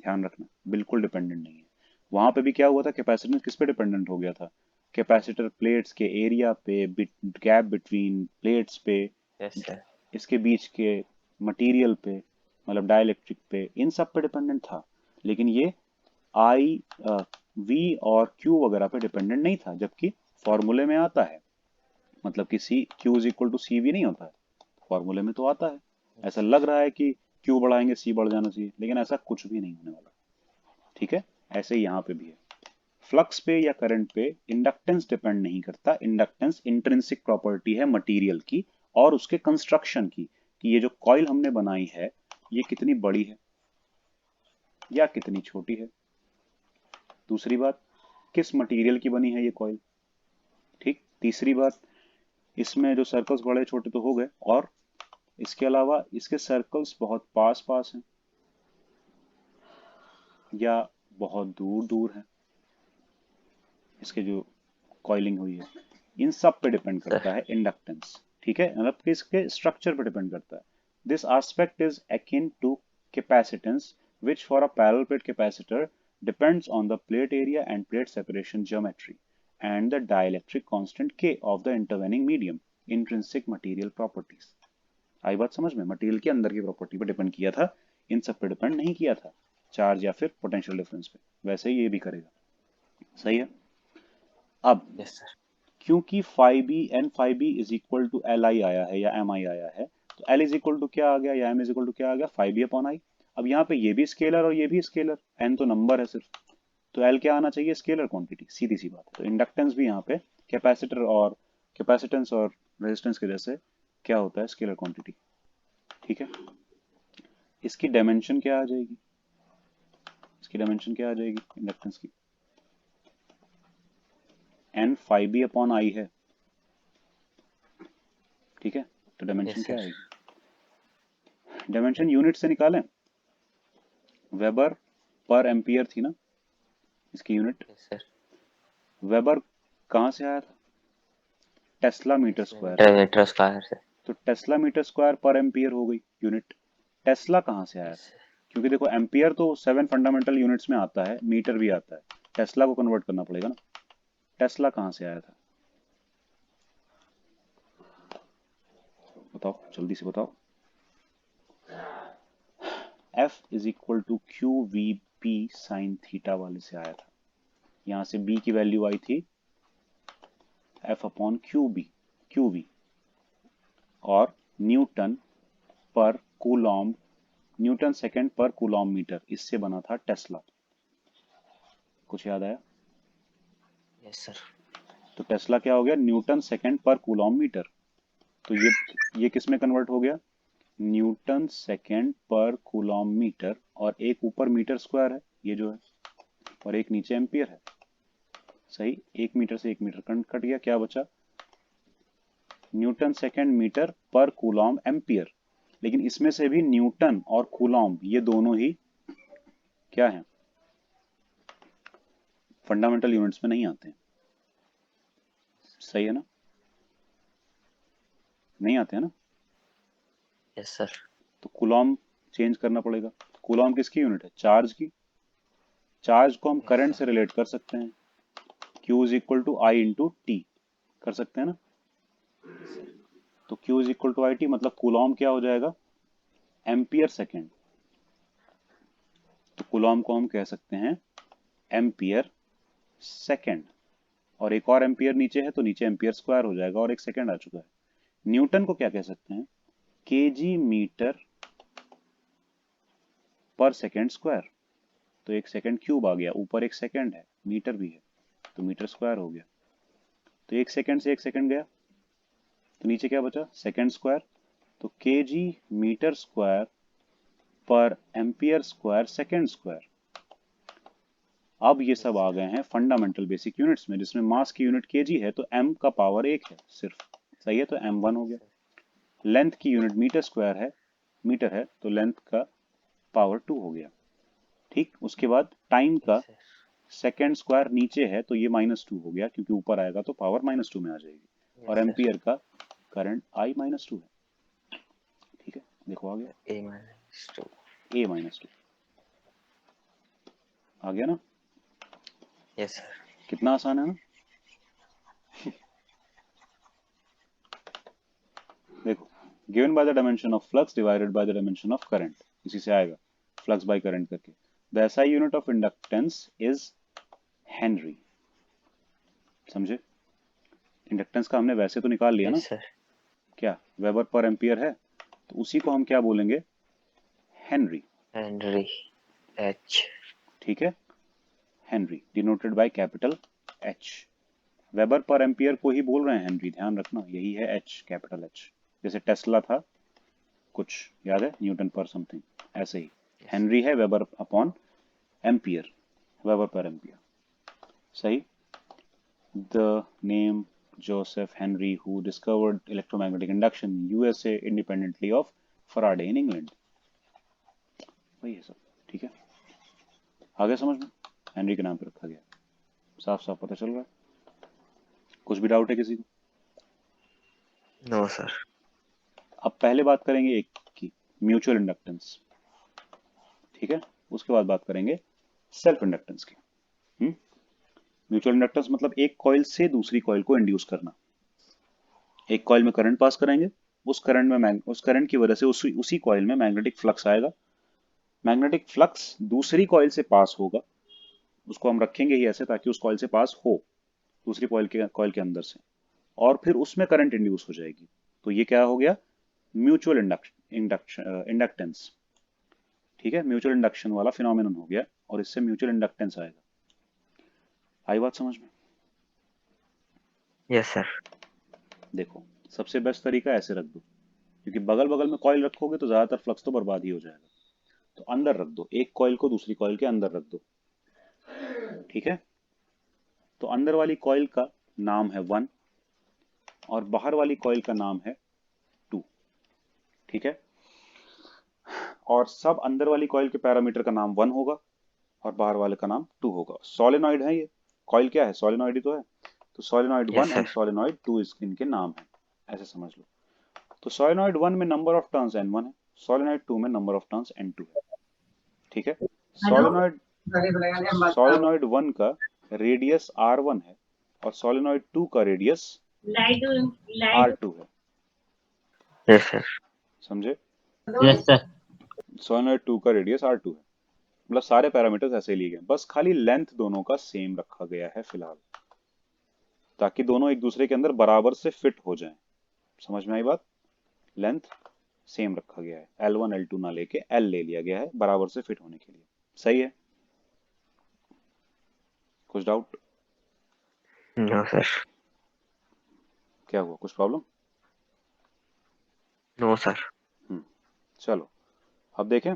ध्यान रखना, बिल्कुल डिपेंडेंट नहीं है। वहां पे भी क्या हुआ था, कैपेसिटेंस किस पे डिपेंडेंट हो गया था, कैपेसिटर प्लेट्स के एरिया पे, गैप बिटवीन प्लेट्स पे,
यस सर।
इसके बीच के मटेरियल पे, मतलब डाइलेक्ट्रिक पे, इन सब पे डिपेंडेंट था, लेकिन ये आई वी और क्यू वगैरह पे डिपेंडेंट नहीं था, जबकि फॉर्मूले में आता है, मतलब कि C Q is equal to C भी नहीं होता है, फॉर्मूले में तो आता है। ऐसा लग रहा है कि क्यू बढ़ाएंगे सी बढ़ जाना चाहिए, लेकिन ऐसा कुछ भी नहीं होने वाला। ठीक है, ऐसे ही यहाँ पे भी है। फ्लक्स पे या करंट पे इंडक्टेंस डिपेंड नहीं करता। इंडक्टेंस इंट्रिंसिक प्रॉपर्टी है मटेरियल की और उसके कंस्ट्रक्शन की, कि ये जो कॉइल हमने बनाई है ये कितनी बड़ी है या कितनी छोटी है। दूसरी बात, किस मटेरियल की बनी है ये कॉइल। ठीक। तीसरी बात, इसमें जो सर्कल्स बड़े छोटे तो हो गए, और इसके अलावा इसके सर्कल्स बहुत पास पास हैं या बहुत दूर दूर हैं, इसके जो कॉइलिंग हुई है, इन सब पे डिपेंड करता है इंडक्टेंस। ठीक है, मतलब कि इसके स्ट्रक्चर पे डिपेंड करता है। This aspect is akin to capacitance which for a parallel plate capacitor depends on the plate area and plate separation geometry and the dielectric constant K of the intervening medium, intrinsic material properties। आई बात समझ में? Material के अंदर की property पे depend किया था, इन सब पे डिपेंड नहीं किया था, चार्ज या फिर पोटेंशियल डिफरेंस पे। वैसे ही ये भी करेगा। सही है। अब
यस सर।
क्योंकि phi B N phi B is equal to L I आया है या एम आई आया है, तो एल इज इक्वल टू क्या आ गया या एम इज इक्वल टू क्या आ गया, फाई बी अपॉन आई। अब यहाँ पे ये भी स्केलर और ये भी स्केलर, एन तो नंबर है सिर्फ, तो एल क्या आना चाहिए, स्केलर क्वांटिटी, सीधी सी बात है। तो इंडक्टेंस भी यहाँ पे कैपेसिटर और कैपेसिटेंस और रेजिस्टेंस के जैसे क्या होता है, स्केलर क्वांटिटी। ठीक है। इसकी डायमेंशन क्या आ जाएगी, इसकी डायमेंशन क्या आ जाएगी इंडक्टेंस की, N phi B upon I है। ठीक है, तो डायमेंशन
यस
क्या
सर।
आएगी, डायमेंशन यूनिट से निकालें, वेबर पर एम्पियर थी ना इसकी यूनिट।
Yes sir.
वेबर कहाँ से आया था, टेस्ला मीटर
इसमें
स्क्वायर।
मीटर स्क्वायर से।
तो टेस्ला मीटर स्क्वायर पर एम्पियर हो गई यूनिट। टेस्ला कहाँ से आया
यस
था, क्योंकि देखो एम्पियर तो 7 फंडामेंटल यूनिट्स में आता है, मीटर भी आता है, टेस्ला को कन्वर्ट करना पड़ेगा ना। टेस्ला कहाँ से आया था, बताओ जल्दी से बताओ। F is equal to Q V P sine theta वाले से आया था। यहाँ से B की वैल्यू आई थी F अपॉन क्यू वी, और न्यूटन पर कूलॉम, न्यूटन सेकंड पर कूलॉम मीटर, इससे बना था टेस्ला। कुछ याद आया?
Yes sir.
तो टेस्ला क्या हो गया, न्यूटन सेकंड पर कूलॉम मीटर। तो ये किस में कन्वर्ट हो गया, न्यूटन सेकंड पर कूलॉम मीटर, और एक ऊपर मीटर स्क्वायर है ये जो है, और एक नीचे एम्पियर है। सही, एक मीटर से एक मीटर कट गया, क्या बचा, न्यूटन सेकंड मीटर पर कूलॉम एम्पियर। लेकिन इसमें से भी न्यूटन और कूलॉम ये दोनों ही क्या हैं, फंडामेंटल यूनिट्स में नहीं आते हैं। सही है ना, नहीं आते हैं ना।
Yes sir.
तो कूलॉम चेंज करना पड़ेगा। कूलॉम किसकी यूनिट है, चार्ज की। चार्ज को हम
यस
करंट
सर।
से रिलेट कर सकते हैं, Q is equal to I into T, कर सकते हैं ना। तो Q is equal to I T, मतलब कूलॉम क्या हो जाएगा, एम्पियर सेकेंड। तो कूलॉम को हम कह सकते हैं एम्पियर सेकेंड, और एक और एम्पियर नीचे है तो नीचे एम्पियर स्क्वायर हो जाएगा, और एक सेकेंड आ चुका है। न्यूटन को क्या कह सकते हैं, केजी मीटर पर सेकेंड स्क्वायर। तो एक सेकेंड क्यूब आ गया, ऊपर एक सेकेंड है, मीटर भी है, तो मीटर स्क्वायर हो गया। तो एक सेकेंड से एक सेकेंड गया, तो नीचे क्या बचा, सेकेंड स्क्वायर। तो केजी मीटर स्क्वायर पर एम्पियर स्क्वायर सेकेंड स्क्वायर। अब ये सब
यस
आ
सर।
गए हैं फंडामेंटल बेसिक यूनिट्स में, जिसमें मास की यूनिट केजी है, तो m का पावर एक है सिर्फ। सही है, तो m1 हो गया। लेंथ की यूनिट मीटर स्क्वायर है, मीटर है, तो लेंथ का पावर 2 हो गया। ठीक, उसके बाद टाइम का
यस सर।
सेकेंड स्क्वायर नीचे है, तो ये -2 हो गया, क्योंकि ऊपर आएगा तो पावर -2 में आ जाएगी। और
यस सर।
एम्पियर का करंट I -2 है। ठीक है, देखो आ गया,
A-2।
A -2 आ गया ना।
Yes sir.
कितना आसान है ना। देखो, given by the dimension of flux divided by the dimension of current, इसी से आएगा फ्लक्स बाय करंट करके। The SI unit of inductance is Henry. समझे, इंडक्टेंस का हमने वैसे तो निकाल लिया ना,
यस सर।
क्या वेबर पर एम्पियर है, तो उसी को हम क्या बोलेंगे, हेनरी।
हेनरी। H।
ठीक है, Henry, denoted by capital H. Weber पर एम्पियर को ही बोल रहे हैं हेनरी, ध्यान रखना, यही है एच, कैपिटल एच। जैसे टेस्ला था कुछ, याद है, न्यूटन पर समथिंग, ऐसे ही
Yes.
हेनरी है वेबर अपॉन एम्पियर, वेबर पर एम्पियर। सही। The name Joseph Henry, who discovered electromagnetic induction, USA, independently of Faraday in England। वही है सब, ठीक है, आगे समझ में, हेनरी के नाम पे रखा गया, साफ साफ पता चल रहा है। कुछ भी डाउट है किसी को?
No, sir.
अब पहले बात करेंगे एक की, म्यूचुअल इंडक्टेंस, ठीक है, उसके बाद बात करेंगे सेल्फ इंडक्टेंस की। म्यूचुअल इंडक्टेंस मतलब एक कॉइल से दूसरी कॉइल को इंड्यूस करना। एक कॉइल में करंट पास करेंगे, उस करंट की वजह से उसी कॉइल में मैग्नेटिक फ्लक्स आएगा। मैग्नेटिक फ्लक्स दूसरी कॉइल से पास होगा, उसको हम रखेंगे ही ऐसे ताकि उस कॉइल से पास हो, दूसरी कॉइल के अंदर से, और फिर उसमें करंट इंड्यूस हो जाएगी। तो ये क्या हो गया? म्यूचुअल इंडक्टेंस, ठीक है, म्यूचुअल इंडक्शन वाला फिनोमेनन हो गया, और इससे म्यूचुअल इंडक्टेंस आएगा। आई बात समझ में?
Yes, sir.
देखो, सबसे बेस्ट तरीका ऐसे रख दो, क्योंकि बगल बगल में कॉइल रखोगे तो ज्यादातर फ्लक्स तो बर्बाद ही हो जाएगा। तो अंदर रख दो, एक कॉइल को दूसरी कॉइल के अंदर रख दो, ठीक है। तो अंदर वाली कॉइल का नाम है 1 और बाहर वाली कॉइल का नाम है 2, ठीक है। और सब अंदर वाली कॉइल के पैरामीटर का नाम 1 होगा और बाहर वाले का नाम 2 होगा। सोलेनॉइड है ये, कॉइल क्या है? सोलेनॉइड ही तो है। तो solenoid
Yes,
1
sir.
And solenoid 2 इनके नाम है, ऐसे समझ लो। तो सोलेनॉइड 1 में नंबर ऑफ टर्न्स N1 है, सोलेनॉइड 2 में नंबर ऑफ टर्न्स N2 है, ठीक है। सोलेनॉइड सोलेनॉइड 1 का रेडियस R1 है और सोलेनॉइड 2 का रेडियस R2 है,
Yes, sir.
समझे?
Yes sir.
सोलेनॉइड 2 का रेडियस R2 है। मतलब सारे पैरामीटर्स ऐसे लिए गए, बस खाली लेंथ दोनों का सेम रखा गया है फिलहाल, ताकि दोनों एक दूसरे के अंदर बराबर से फिट हो जाएं। समझ में आई बात? लेंथ सेम रखा गया है, L1 L2 ना लेके L ले लिया गया है बराबर से फिट होने के लिए। सही है? कुछ डाउट?
No, sir.
क्या हुआ, कुछ प्रॉब्लम?
No, sir.
चलो अब देखें।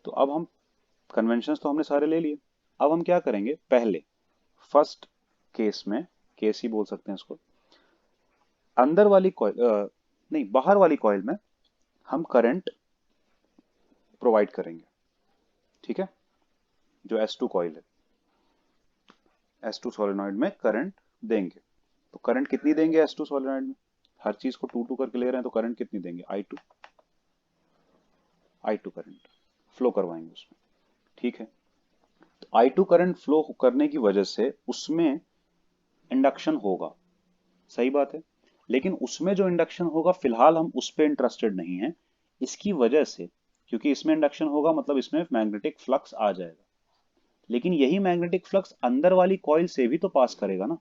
तो अब हम कन्वेंशंस तो हमने सारे ले लिए, अब हम क्या करेंगे, पहले फर्स्ट केस में, केस ही बोल सकते हैं इसको, अंदर वाली कॉइल नहीं, बाहर वाली कॉइल में हम करंट प्रोवाइड करेंगे, ठीक है। जो S2 कॉइल है, S2 सोलेनॉइड में करंट देंगे। तो करंट कितनी देंगे S2 सोलेनॉइड में? हर चीज को 2 2 करके ले रहे हैं तो करंट कितनी देंगे? I2 करंट फ्लो करवाएंगे उसमें, ठीक है। तो I2 करंट फ्लो करने की वजह से उसमें इंडक्शन होगा, सही बात है। लेकिन उसमें जो इंडक्शन होगा फिलहाल हम उस पर इंटरेस्टेड नहीं है, इसकी वजह से, क्योंकि इसमें इंडक्शन होगा मतलब इसमें मैग्नेटिक फ्लक्स आ जाएगा, लेकिन यही मैग्नेटिक फ्लक्स अंदर वाली कॉइल से भी तो पास करेगा ना,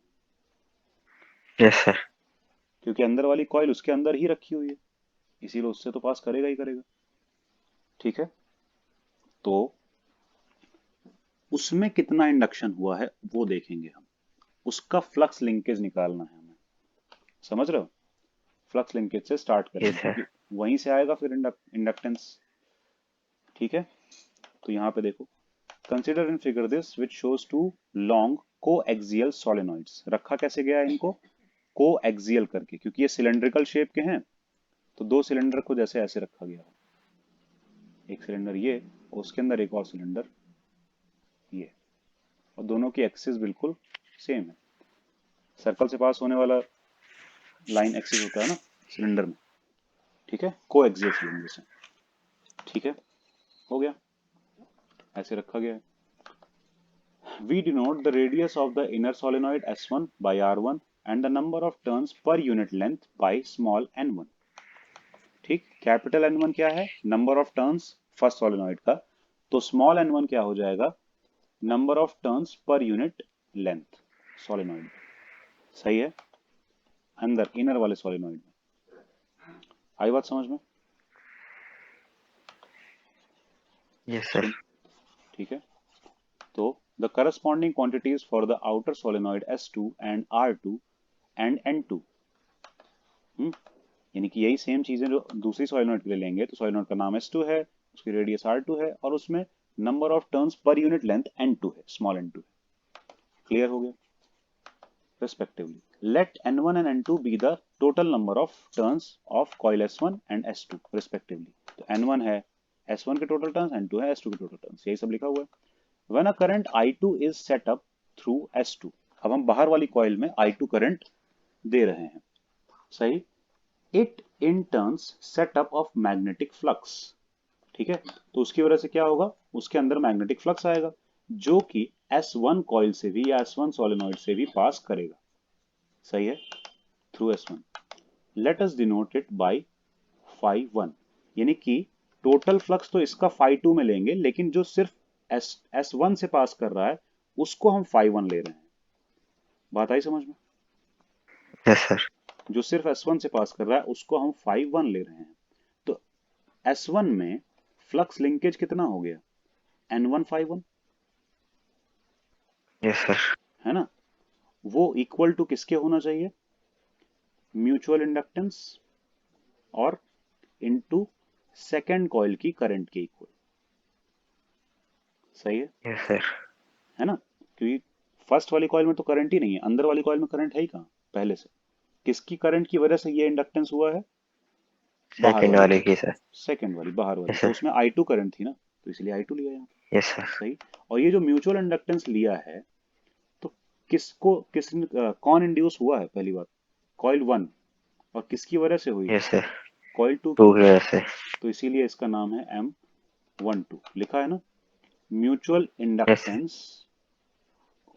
Yes, sir.
क्योंकि अंदर वाली कॉइल उसके अंदर ही रखी हुई है, इसीलिए उससे तो पास करेगा ही करेगा, ठीक है। तो उसमें कितना इंडक्शन हुआ है वो देखेंगे हम, उसका फ्लक्स लिंकेज निकालना है हमें, समझ रहे हो? फ्लक्स लिंकेज से स्टार्ट करेंगे,
Yes, sir.
क्योंकि वहीं से आएगा फिर इंडक्टेंस, ठीक है। तो यहाँ पे देखो, consider in figure this which shows two long coaxial solenoids. रखा कैसे गया है इनको? कोएक्सियल करके, क्योंकि ये सिलेंड्रिकल शेप के हैं, तो दो सिलेंडर को जैसे ऐसे रखा गया हो, एक सिलेंडर ये और उसके अंदर एक और सिलेंडर ये, और दोनों की एक्सिस बिल्कुल सेम है। सर्कल से पास होने वाला लाइन एक्सिस होता है ना सिलेंडर में, ठीक है, कोएक्सियल सिलेंडर से, ठीक है, हो गया, ऐसे रखा गया है। We denote the radius of the inner solenoid S1 by R1 and the number of turns per unit length by small n1। ठीक, कैपिटल N1 क्या है? Number of turns first solenoid का, तो स्मॉल n1 क्या हो जाएगा? Number of turns पर unit length solenoid. सही है? अंदर इनर वाले सोलेनॉइड में। आई बात समझ में?
Yes, sir.
ठीक है, तो the corresponding quantities for the outer solenoid S2 and R2 and N2, यानी कि यही सेम चीजें जो दूसरी सोलेनॉइड के लिए लेंगे, तो सोलेनॉइड का नाम S2 है, उसकी रेडियस R2 है और उसमें नंबर ऑफ टर्न्स पर यूनिट लेंथ N2 है, स्मॉल n2 है। क्लियर हो गया? respectively. Let N1 and N2 be the total number of turns of coil S1 and S2 respectively. तो N1 है S1 के total turns, N2 है S2 के total turns, यही सब लिखा हुआ है। When a current I2 is set up through S2, अब हम बाहर वाली कॉइल में I2 करंट दे रहे हैं, सही। It in turns set up of magnetic flux, ठीक है, तो उसकी वजह से क्या होगा, उसके अंदर मैग्नेटिक फ्लक्स आएगा जो कि S1 कॉइल से भी या S1 सोलेनॉइड से भी पास करेगा, सही है, through S1। Let us denote it by phi1, यानी कि टोटल फ्लक्स तो इसका phi2 में लेंगे, लेकिन जो सिर्फ S1 से पास कर रहा है उसको हम phi1 ले रहे हैं। बात आई समझ में?
Yes sir.
जो सिर्फ S1 से पास कर रहा है उसको हम phi1 ले रहे हैं। तो S1 में फ्लक्स लिंकेज कितना हो गया, N1 phi1,
यस सर।
है ना। वो इक्वल टू किसके होना चाहिए, म्यूचुअल इंडक्टेंस और इनटू सेकेंड कॉइल की करंट के इक्वल, सही है,
यस सर।
है ना। क्योंकि फर्स्ट वाली कॉइल में तो करंट ही नहीं है, अंदर वाली कॉइल में करंट है ही कहाँ पहले से। किसकी करंट की वजह से ये इंडक्टेंस हुआ है, बाहर
सेकंड
वाली
वाले की सर।
सेकेंड वाली बाहर वाली,
यस
तो
सर।
उसमें I2 करंट थी ना, तो इसलिए I2 लिया यहाँ,
यस सर।
सही। और ये जो म्यूचुअल इंडक्टेंस लिया है, तो कौन इंड्यूस हुआ है, पहली बात कॉइल 1, और किसकी वजह से हुई है,
यस सर।
कॉइल 2
टू
की।
की वजह से।
तो इसीलिए इसका नाम है M12, लिखा है ना, mutual
yes.
Inductance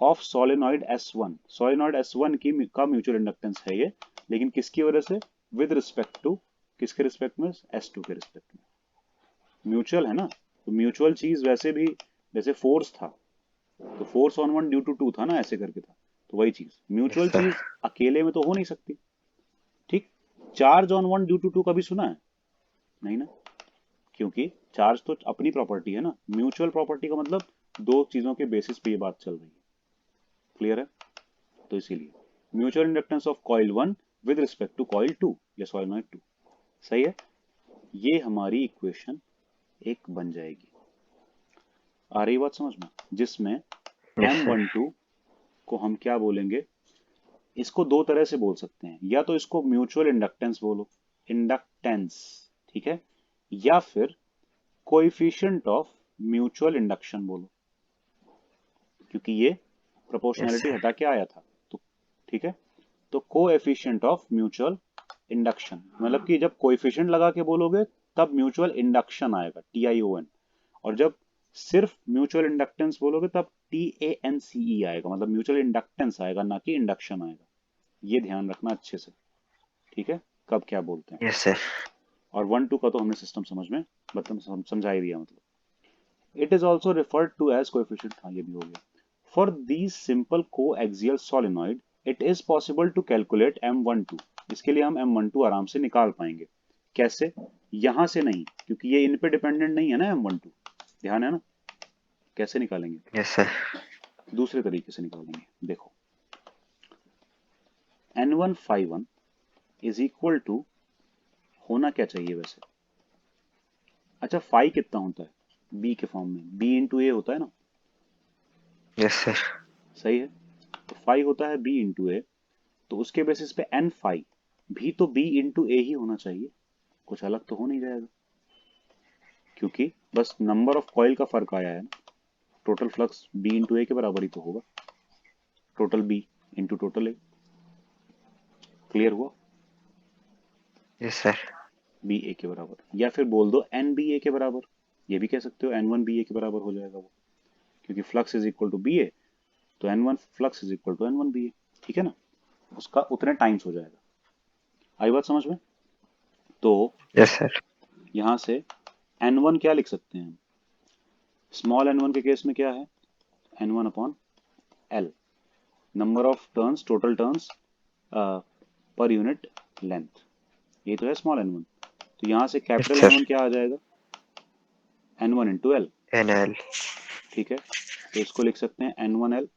of solenoid S1। Solenoid S1 की का म्यूचुअल इंडक्टेंस है ये, लेकिन किसकी वजह से, विद रिस्पेक्ट टू, किसके रिस्पेक्ट में, S2 के रिस्पेक्ट में। म्यूचुअल है ना, तो म्यूचुअल चीज वैसे भी जैसे फोर्स था, तो force on one due to two था ना, ऐसे करके था, तो वही चीज
यस
म्यूचुअल
सर।
चीज अकेले में तो हो नहीं सकती, ठीक। Charge on one due to two कभी सुना है, नहीं ना, क्योंकि चार्ज तो अपनी प्रॉपर्टी है ना, म्यूचुअल प्रॉपर्टी का मतलब दो चीजों के बेसिस पे ये बात चल रही है। क्लियर है? तो इसीलिए mutual inductance of coil 1 with respect to coil 2 या सोलेनॉइड 2, सही है। ये हमारी इक्वेशन एक बन जाएगी। आ रही बात समझ में? जिसमें
यस सर।
M12 को हम क्या बोलेंगे, इसको दो तरह से बोल सकते हैं, या तो इसको म्यूचुअल इंडक्टेंस बोलो, इंडक्टेंस, ठीक है, या फिर कोएफिशिएंट ऑफ म्यूचुअल इंडक्शन बोलो, क्योंकि ये
यस
प्रोपोर्शनैलिटी
सर।
हटा के आया था, तो ठीक है। तो कोएफिशिएंट ऑफ म्यूचुअल इंडक्शन, मतलब कि जब कोएफिशिएंट लगा के बोलोगे तब म्यूचुअल इंडक्शन आएगा, TION, और जब सिर्फ म्यूचुअल इंडक्टेंस बोलोगे तब TANCE आएगा, मतलब म्यूचुअल इंडक्टेंस आएगा, ना कि इंडक्शन आएगा। ये ध्यान रखना अच्छे से, ठीक है, कब क्या बोलते हैं।
Yes sir.
और 1-2 का तो हमने सिस्टम समझ में मतलब समझा ही दिया, मतलब it is also referred to as coefficient, हाँ ये भी हो गया। For these simple coaxial solenoid it is possible to calculate M12, इसके लिए हम M12 आराम से निकाल पाएंगे। कैसे? यहां से नहीं, क्योंकि ये इन पे डिपेंडेंट नहीं है ना M12, ध्यान है ना। कैसे निकालेंगे?
Yes sir.
दूसरे तरीके से निकालेंगे, देखो N1 phi1 is equal to, होना क्या चाहिए वैसे, अच्छा फाई कितना होता है, B के फॉर्म में B इंटू ए होता है ना,
यस सर।
सही है। तो फाई होता है B इंटू ए, तो उसके बेसिस पे N फाई भी तो B इंटू ए ही होना चाहिए, कुछ अलग तो हो नहीं जाएगा, क्योंकि बस नंबर ऑफ कॉइल का फर्क आया है ना। टोटल फ्लक्स B इंटू ए के बराबर ही तो होगा, total B into total A. Clear हुआ?
Yes sir.
B ए के बराबर, या फिर बोल दो N B ए के बराबर, ये भी कह सकते हो N1 B ए के बराबर हो जाएगा वो, क्योंकि flux is equal to B A, तो N1 flux is equal to N1 B A, ठीक है ना, उसका उतने टाइम्स हो जाएगा। आई बात समझ में? तो
यस सर।
यहां से N1 क्या लिख सकते हैं, स्मॉल n1 के केस में क्या है, N1 upon L, number of turns, total turns पर यूनिट लेंथ, ये तो है स्मॉल n1। तो यहां से
यस
कैपिटल
सर।
N1 क्या आ जाएगा, N1 इंटू L,
NL।
ठीक है। तो इसको लिख सकते हैं N1L,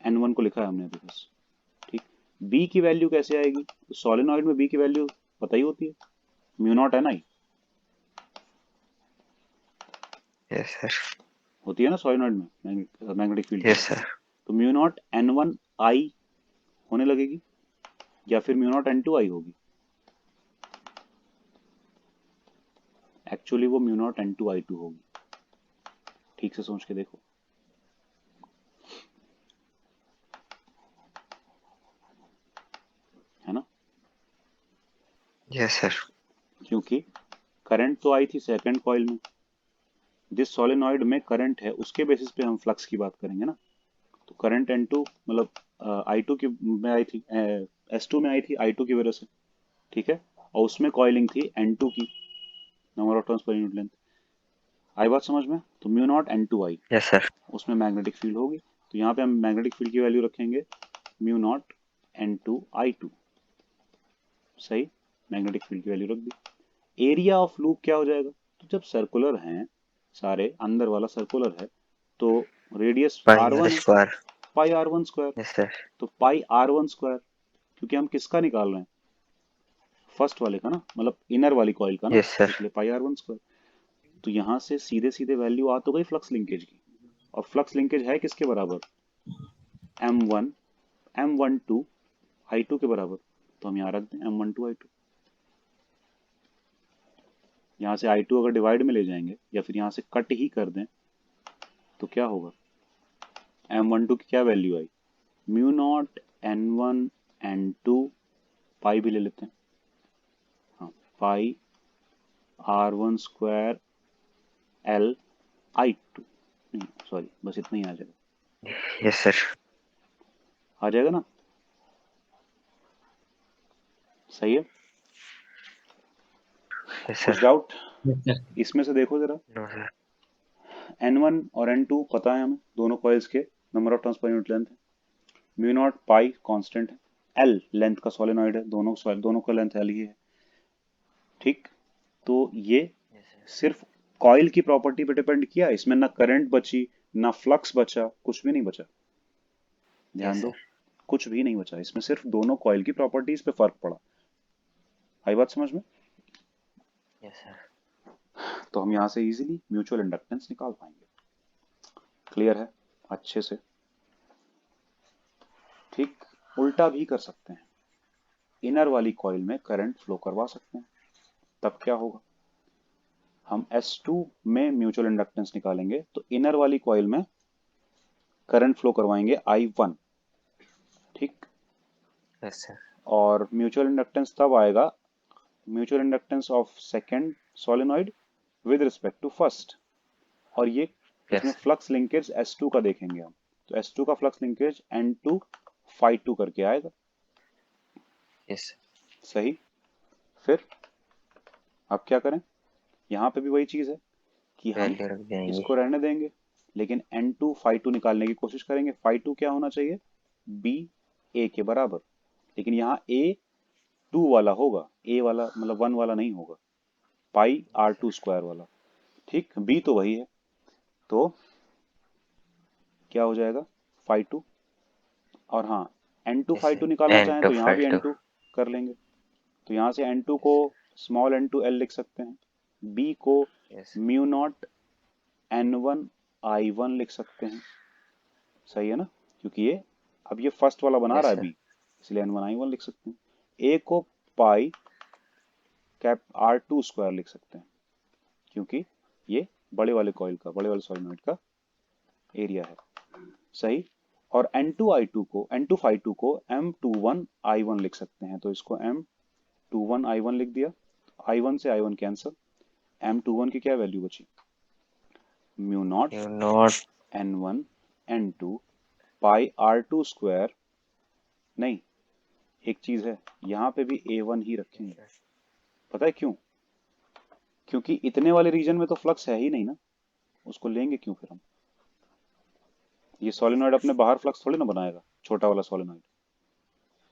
N1 को लिखा है हमने अभी बस। ठीक, B की वैल्यू कैसे आएगी? तो सोलेनॉइड में B की वैल्यू पता ही होती है, mu naught Ni
yes sir.
होती है ना सोलेनॉइड में मैग्नेटिक फील्ड की
यस
वैल्यू।
सर।
तो म्यू नॉट N1I होने लगेगी या फिर म्यू नॉट N2I होगी? एक्चुअली वो म्यू नॉट N2I2 होगी। ठीक से सोच के देखो। है ना?
Yes sir.
क्योंकि करंट तो आई थी सेकंड कॉइल में, जिस सोलेनॉइड में करंट है उसके बेसिस पे हम फ्लक्स की बात करेंगे ना। तो करंट N2 मतलब I2 की में आई थी, S2 में आई थी I2 की वजह से। ठीक है, और उसमें कॉइलिंग थी N2 की, नंबर ऑफ टर्न्स पर यूनिट लेंथ। आई बात समझ में? तो mu naught N2I
yes sir.
उसमें मैग्नेटिक फील्ड होगी। तो यहाँ पे हम मैग्नेटिक फील्ड की वैल्यू रखेंगे म्यू नॉट N2I2। सही, मैग्नेटिक फील्ड की वैल्यू रख दी। एरिया ऑफ लूप क्या हो जाएगा? तो जब सर्कुलर हैं सारे, अंदर वाला सर्कुलर है, तो रेडियस
पाई आर
R1 है,
स्क्वायर।
पाई R1 स्क्वायर।
Yes sir.
तो पाई R1 स्क्वायर, क्योंकि हम किसका निकाल रहे हैं? फर्स्ट वाले का ना, मतलब इनर वाली कॉइल का ना,
यस सर।
इसलिए पाई R1 स्क्वायर। तो यहाँ से सीधे सीधे वैल्यू आ तो गई फ्लक्स लिंकेज की, और फ्लक्स लिंकेज है किसके बराबर? M1 M12 I2 के बराबर। तो हम यहाँ रख दें M12 I2। यहाँ से I2 अगर डिवाइड में ले जाएंगे या फिर यहाँ से कट ही कर दें तो क्या होगा? M12 की क्या वैल्यू आई? म्यू नॉट N1 N2, पाई भी ले लेते हैं, हाँ, पाई R1 स्क्वायर L I2। नहीं सॉरी, बस इतना ही आ जाएगा।
Yes sir.
आ जाएगा ना? सही है?
यस
कुछ
सर।
Doubt
yes sir.
इसमें से? देखो जरा,
नो सर।
N1 और N2 पता है हमें, दोनों कॉइल्स के नंबर ऑफ टर्न्स पर यूनिट लेंथ है। म्यू नॉट पाई कांस्टेंट है, L लेंथ का सोलेनॉइड है, दोनों का लेंथ L ही है। ठीक, तो ये
यस सर।
सिर्फ कॉइल की प्रॉपर्टी पे डिपेंड किया, इसमें ना करंट बची ना फ्लक्स बचा, कुछ भी नहीं बचा। ध्यान
यस
दो,
सर।
कुछ भी नहीं बचा, इसमें सिर्फ दोनों कॉइल की प्रॉपर्टीज पे फर्क पड़ा। आई बात समझ में?
Yes sir.
तो हम यहां से इजीली म्यूचुअल इंडक्टेंस निकाल पाएंगे। क्लियर है अच्छे से? ठीक, उल्टा भी कर सकते हैं, इनर वाली कॉइल में करंट फ्लो करवा सकते हैं। तब क्या होगा? हम S2 में म्यूचुअल इंडक्टेंस निकालेंगे तो इनर वाली कॉइल में करंट फ्लो करवाएंगे I1। ठीक,
यस सर।
और म्यूचुअल इंडक्टेंस तब आएगा, mutual inductance of second solenoid with respect to first. और ये इसमें
यस।
फ्लक्स लिंकेज S2 का देखेंगे हम, तो S2 का फ्लक्स लिंकेज N2 phi2 करके आएगा।
यस।
सही, फिर अब क्या करें? यहाँ पे भी वही चीज है कि हम
वैल्यू रख देंगे।
इसको रहने देंगे, लेकिन N2 phi2 निकालने की कोशिश करेंगे। phi2 क्या होना चाहिए? B A के बराबर। लेकिन यहाँ A 2 वाला होगा, A वाला मतलब 1 वाला नहीं होगा, पाई R2 स्क्वायर वाला। ठीक, B तो वही है, तो क्या हो जाएगा? phi2। और हाँ, N2
यस
phi2
सर।
निकालना
एन
चाहें
टू
तो यहाँ भी
फाइव टू।
N2 कर लेंगे। तो यहाँ से N2 को
yes sir.
Small N2 L लिख सकते हैं, B को
yes.
Mu naught N1 I1 लिख सकते हैं। सही है ना? क्योंकि ये अब ये फर्स्ट वाला बना
यस
रहा है
सर।
B, इसलिए N1 I1 लिख सकते हैं। A को पाई कैप R2 स्क्वायर लिख सकते हैं, क्योंकि ये बड़े वाले कॉइल का, बड़े वाले सॉलिनॉइड का एरिया है। सही, और N2 phi2 को M21 I1 लिख सकते हैं, तो इसको M21 I1 लिख दिया। I1 से I1 कैंसल, M21 की क्या वैल्यू बची? Mu naught
you not.
N1 N2 pi R2 square. नहीं, एक चीज है, यहाँ पे भी A1 ही रखेंगे। पता है क्यों? क्योंकि इतने वाले रीजन में तो फ्लक्स है ही नहीं ना, उसको लेंगे क्यों फिर हम? ये सोलेनॉइड अपने बाहर फ्लक्स थोड़ी ना बनाएगा, छोटा वाला सोलेनॉइड।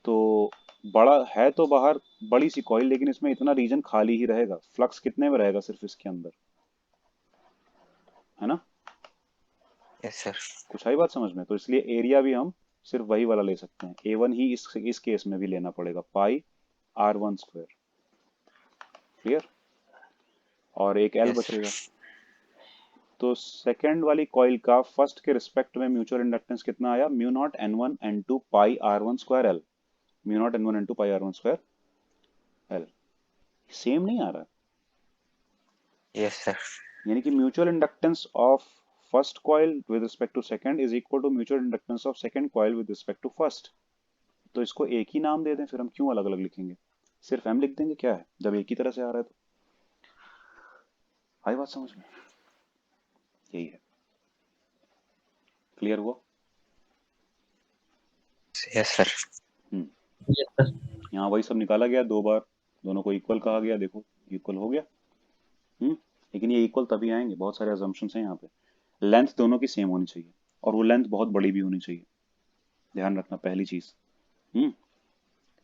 तो बड़ा है तो बाहर बड़ी सी कॉइल, लेकिन इसमें इतना रीजन खाली ही रहेगा, फ्लक्स कितने में रहेगा? सिर्फ इसके अंदर, है ना?
Yes sir.
कुछ आई बात समझ में? तो इसलिए एरिया भी हम सिर्फ वही वाला ले सकते हैं, A1 ही इस केस में भी लेना पड़ेगा, पाई R1 स्क्वायर। क्लियर? और एक L
यस
बचेगा।
सर।
तो सेकंड वाली कॉइल का फर्स्ट के रिस्पेक्ट में म्यूचुअल इंडक्टेंस कितना आया? Mu naught N1 N2 pi R1 square L। Mu naught N1 N2 pi R1 square L। Same नहीं आ रहा,
यस सर।
यानी कि mutual inductance of first coil with respect to second is equal to mutual inductance of second coil with respect to first. तो इसको एक ही नाम दे दें, फिर हम क्यों अलग अलग लिखेंगे? सिर्फ एम लिख देंगे, क्या है, जब एक ही तरह से आ रहा है तो। आई बात समझ में? यही है। क्लियर हुआ?
Yes sir.
Yes sir.
यहाँ वही सब निकाला गया, दो बार दोनों को इक्वल कहा गया, देखो इक्वल हो गया। लेकिन ये इक्वल तभी आएंगे, बहुत सारे अजम्पशंस हैं यहाँ पे। लेंथ दोनों की सेम होनी चाहिए, और वो लेंथ बहुत बड़ी भी होनी चाहिए, ध्यान रखना पहली चीज। हम्म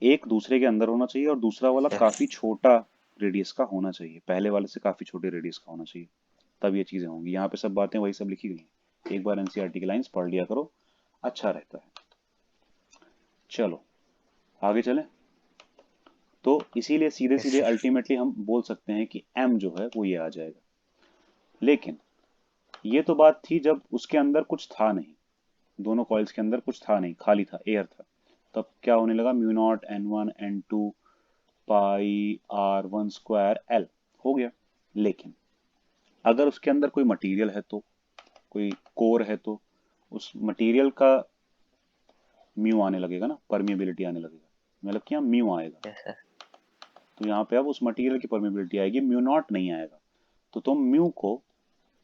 एक दूसरे के अंदर होना चाहिए, और दूसरा वाला काफी छोटा रेडियस का होना चाहिए, पहले वाले से काफी छोटे रेडियस का होना चाहिए, तब ये चीजें होंगी। यहाँ पे सब बातें वही सब लिखी गई हैं, एक बार एनसीईआरटी की लाइंस पढ़ लिया करो, अच्छा रहता है। चलो आगे चलें। तो इसीलिए सीधे
यस
सीधे
सर।
अल्टीमेटली हम बोल सकते हैं कि एम जो है वो ये आ जाएगा। लेकिन ये तो बात थी जब उसके अंदर कुछ था नहीं, दोनों कॉइल्स के अंदर कुछ था नहीं, खाली था, एयर था। तब क्या होने लगा? Mu naught N1 N2 pi R1 square L हो गया। लेकिन अगर उसके अंदर कोई मटेरियल है, तो कोई कोर है, तो उस मटेरियल का म्यू आने लगेगा ना, परमिएबिलिटी आने लगेगा, मतलब कि यहाँ म्यू आएगा।
Yes sir.
तो यहाँ पे अब उस मटेरियल की परमिएबिलिटी आएगी, म्यू नॉट नहीं आएगा। तो तुम म्यू को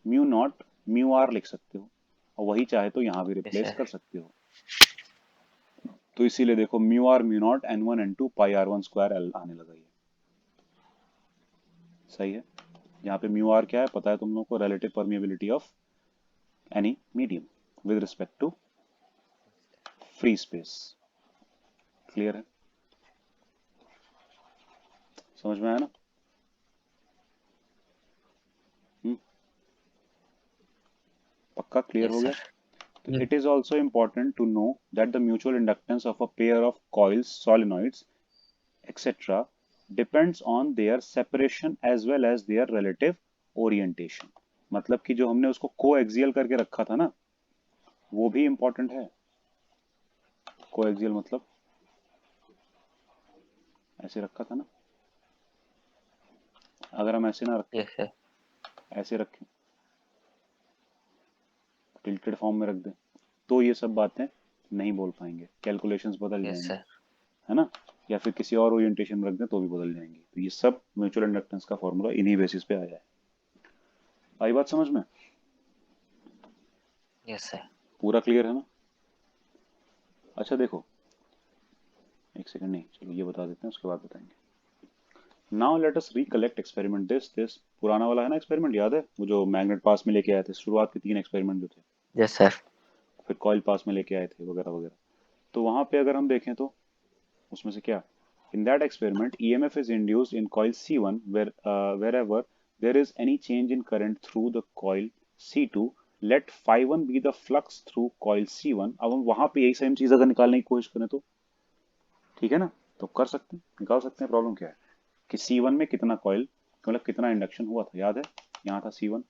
म्यू नॉट म्यू आर लिख सकते हो, और वही चाहे तो यहाँ भी
यस
रिप्लेस
सर।
कर सकते हो। तो इसीलिए देखो mu R mu naught N1 N2 pi R1 square L आने लगा ये। सही है। यहाँ पे म्यू आर क्या है पता है तुम लोगों को? Relative permeability of any medium with respect to free space. Clear है? समझ में आया ना? पक्का क्लियर हो
यस
गया?
सर।
तो it is also important to know that the mutual inductance of a pair of coils, solenoids, etc. depends on their separation as well as their relative orientation। मतलब कि जो हमने उसको कोएक्सियल करके रखा था ना, वो भी इंपॉर्टेंट है। कोएक्सियल मतलब ऐसे रखा था ना, अगर हम ऐसे ना रखें,
यस सर।
ऐसे रखें, टिल्टेड फॉर्म में रख दें, तो ये सब बातें नहीं बोल पाएंगे, कैलकुलेशंस बदल
यस
जाएंगे,
सर।
है ना? या फिर किसी और ओरिएंटेशन में रख दें तो भी बदल जाएंगी। तो ये सब म्यूचुअल इंडक्टेंस का फॉर्मूला इन्हीं बेसिस पे आया है। आई बात समझ में?
Yes sir.
पूरा क्लियर है ना? अच्छा देखो, एक सेकंड, नहीं चलो ये बता देते हैं, उसके बाद बताएंगे। Now let us recollect experiment this पुराना वाला है ना एक्सपेरिमेंट, याद है वो जो मैग्नेट पास में लेके आए थे, शुरुआत के 3 एक्सपेरिमेंट जो थे,
यस सर।
फिर कॉइल पास में लेके आए थे वगैरह वगैरह। तो वहां पे अगर हम देखें तो उसमें से क्या, in that experiment EMF is induced in coil C1 wherever there is any change in current through the coil C2, let phi1 be the flux through coil C1। अब हम वहां पे यही सेम चीज अगर निकालने की कोशिश करें तो ठीक है ना, तो कर सकते हैं, निकाल सकते हैं। प्रॉब्लम क्या है कि C1 में कितना कॉइल, मतलब कितना इंडक्शन हुआ था, याद है? यहाँ था C1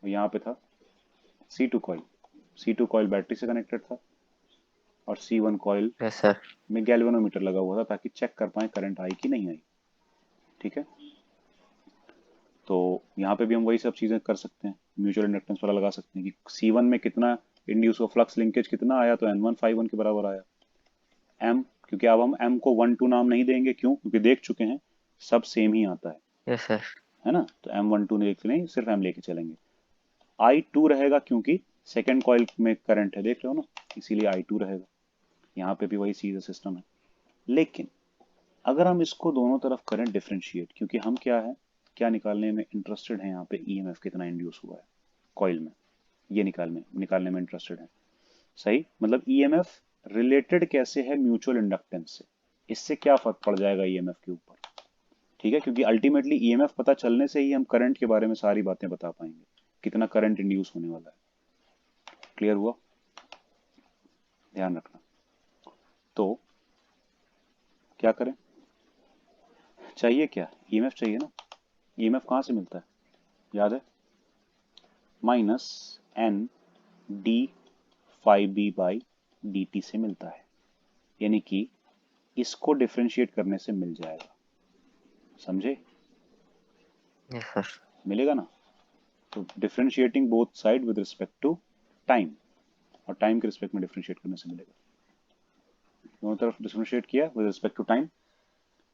और यहाँ पे था C2 coil. C2 coil battery से कनेक्टेड था, और C1 कॉइल
यस सर।
में गैल्वेनोमीटर लगा हुआ था ताकि चेक कर पाए करंट आई कि नहीं आई। ठीक है, तो यहाँ पे भी हम वही सब चीजें कर सकते हैं, म्यूचुअल इंडक्टेंस वाला लगा सकते हैं कि C1 में कितना इंड्यूस हुआ, फ्लक्स लिंकेज कितना आया, तो N1 Phi1 के बराबर आया। M, क्योंकि अब हम M को 1 2 नाम नहीं देंगे, क्यों? क्योंकि देख चुके हैं सब सेम ही आता
यस सर।
है ना, तो M1 2 नहीं, सिर्फ M लेके चलेंगे। I2 रहेगा क्योंकि सेकेंड कॉइल में करंट है, देख रहे हो ना, इसीलिए I2 रहेगा। यहाँ पे भी वही सीधा सिस्टम है। लेकिन अगर हम इसको दोनों तरफ करें डिफरेंशिएट, क्योंकि हम क्या है, क्या निकालने में इंटरेस्टेड हैं यहाँ पे, ईएमएफ कितना इंड्यूस हुआ है कॉइल में, ये निकालने में इंटरेस्टेड है। सही, मतलब ईएमएफ रिलेटेड कैसे है म्यूचुअल इंडक्टेंस से, इससे क्या फर्क पड़ जाएगा ईएमएफ के ऊपर। ठीक है, क्योंकि अल्टीमेटली ईएमएफ पता चलने से ही हम करंट के बारे में सारी बातें बता पाएंगे, कितना करंट इंड्यूस होने वाला है। क्लियर हुआ? ध्यान रखना। तो क्या करें? चाहिए क्या? ईएमएफ चाहिए ना। ईएमएफ कहाँ से मिलता है, याद है? Minus N D phi B by D T से मिलता है, यानी कि इसको डिफ्रेंशिएट करने से मिल जाएगा। समझे?
Yes sir.
मिलेगा ना। तो differentiating both side with respect to time, और टाइम के रिस्पेक्ट में डिफ्रेंशिएट करने से मिलेगा। दोनों तरफ डिफ्रेंशिएट किया विद रिस्पेक्ट टू टाइम,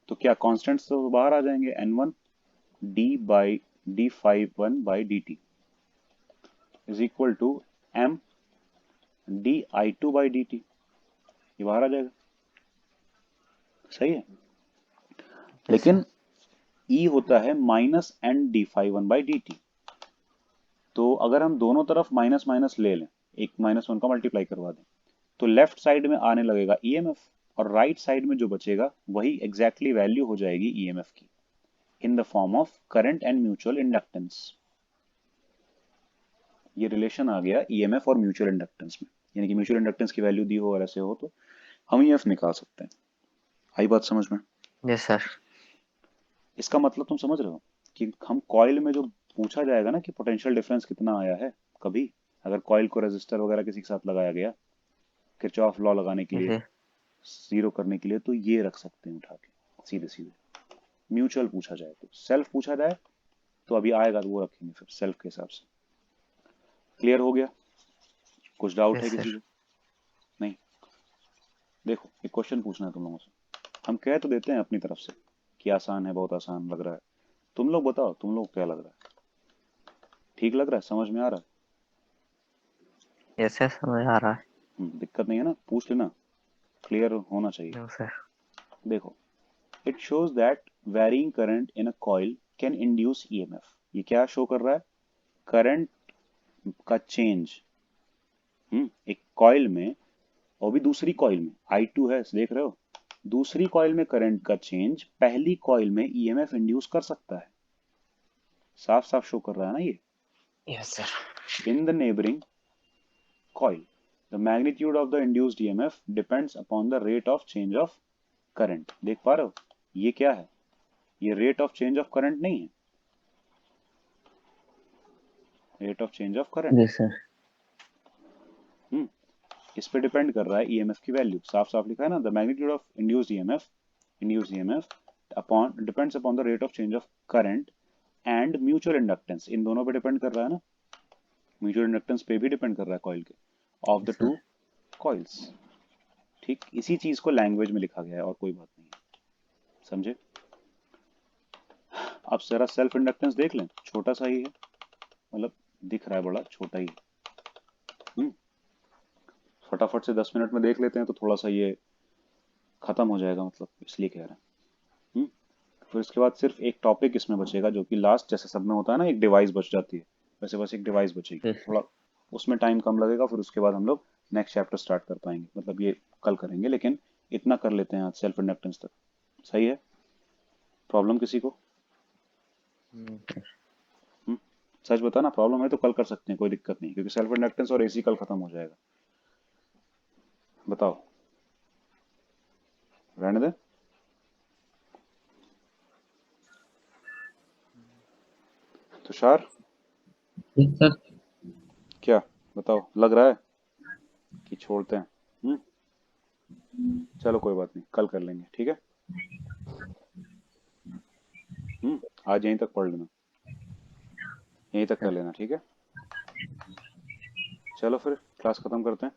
तो क्या कॉन्स्टेंट्स तो बाहर आ जाएंगे, n1 d by D phi one by D T is equal to m D I two by D T, ये बाहर आ जाएगा। सही है। लेकिन E होता है minus N D phi one by D T, तो अगर हम दोनों तरफ माइनस माइनस ले लें, एक माइनस वन का मल्टीप्लाई करवा दें, तो लेफ्ट साइड में आने लगेगा ईएमएफ, और राइट साइड में जो बचेगा वही एग्जैक्टली वैल्यू हो जाएगी ईएमएफ की, इन the form of current and mutual inductance. ये रिलेशन आ गया ईएमएफ और म्यूचुअल इंडक्टेंस में, यानी कि म्यूचुअल इंडक्टेंस की वैल्यू दी हो और ऐसे हो तो हम ईएमएफ निकाल सकते हैं। आई बात समझ में?
Yes sir.
इसका मतलब तुम समझ रहे हो कि हम कॉइल में जो पूछा जाएगा ना कि पोटेंशियल डिफरेंस कितना आया है, कभी अगर कॉइल को रेजिस्टर वगैरह किसी के साथ लगाया गया किरचॉफ लॉ लगाने के लिए,
यस
जीरो करने के लिए, तो ये रख सकते हैं उठा के सीधे सीधे। म्यूचुअल पूछा जाए तो, सेल्फ पूछा जाए तो अभी आएगा तो वो रखेंगे फिर सेल्फ के हिसाब से। क्लियर हो गया? कुछ डाउट है
यस
किसी
सर।
को? नहीं? देखो एक क्वेश्चन पूछना है तुम लोगों से, हम कह तो देते हैं अपनी तरफ से कि आसान है, बहुत आसान लग रहा है, तुम लोग बताओ तुम लोग क्या लग रहा है? ठीक लग रहा है? समझ में आ रहा है?
यस सर, समझ आ रहा है।
दिक्कत नहीं है ना? पूछ लेना, क्लियर होना चाहिए।
No sir.
देखो, it shows that varying current in a coil can induce EMF. ये क्या शो कर रहा है? करंट का चेंज एक कॉइल में, और भी दूसरी कॉइल में I2 है, देख रहे हो? दूसरी कॉइल में करंट का चेंज पहली कॉइल में ईएमएफ इंड्यूस कर सकता है। साफ साफ शो कर रहा है ना ये।
Yes sir.
In the neighbouring coil, the magnitude of the induced EMF depends upon the rate of change of current। देख पा रहे हो? ये क्या है? ये rate of change of current नहीं है, rate of change of current।
Yes sir.
इस पे डिपेंड कर रहा है ईएमएफ की वैल्यू, साफ साफ लिखा है ना, the magnitude of induced EMF upon depends upon the rate of change of current and mutual inductance, इन दोनों पे डिपेंड कर रहा है ना। म्यूचुअल इंडक्टेंस पे भी डिपेंड कर रहा है कॉइल के, ऑफ द टू कॉइल्स। ठीक, इसी चीज को लैंग्वेज में लिखा गया है और कोई बात नहीं है। समझे? अब जरा सेल्फ इंडक्टेंस देख लें, छोटा सा ही है, मतलब दिख रहा है बड़ा, छोटा ही है। फटाफट से 10 मिनट में देख लेते हैं तो थोड़ा सा ये खत्म हो जाएगा, मतलब इसलिए कह रहे हैं। फिर इसके बाद सिर्फ एक टॉपिक इसमें बचेगा, जो कि लास्ट जैसे सब में होता है ना, एक डिवाइस बच जाती है, वैसे बस एक डिवाइस बचेगी।
Yes, sir.
थोड़ा उसमें टाइम कम लगेगा, फिर उसके बाद हम लोग नेक्स्ट चैप्टर स्टार्ट कर पाएंगे, मतलब ये कल करेंगे, लेकिन इतना कर लेते हैं आज सेल्फ इंडक्टेंस तक। सही है? प्रॉब्लम किसी को? सच बता ना, प्रॉब्लम है तो कल कर सकते हैं, कोई दिक्कत नहीं, क्योंकि सेल्फ इंडक्टेंस और एसी कल खत्म हो जाएगा। बताओ, रहने दे? Tushar,
yes sir.
क्या बताओ, लग रहा है कि छोड़ते हैं? चलो कोई बात नहीं, कल कर लेंगे, ठीक है? आज यहीं तक पढ़ लेना, यहीं तक कर लेना, ठीक है? चलो फिर क्लास खत्म करते हैं।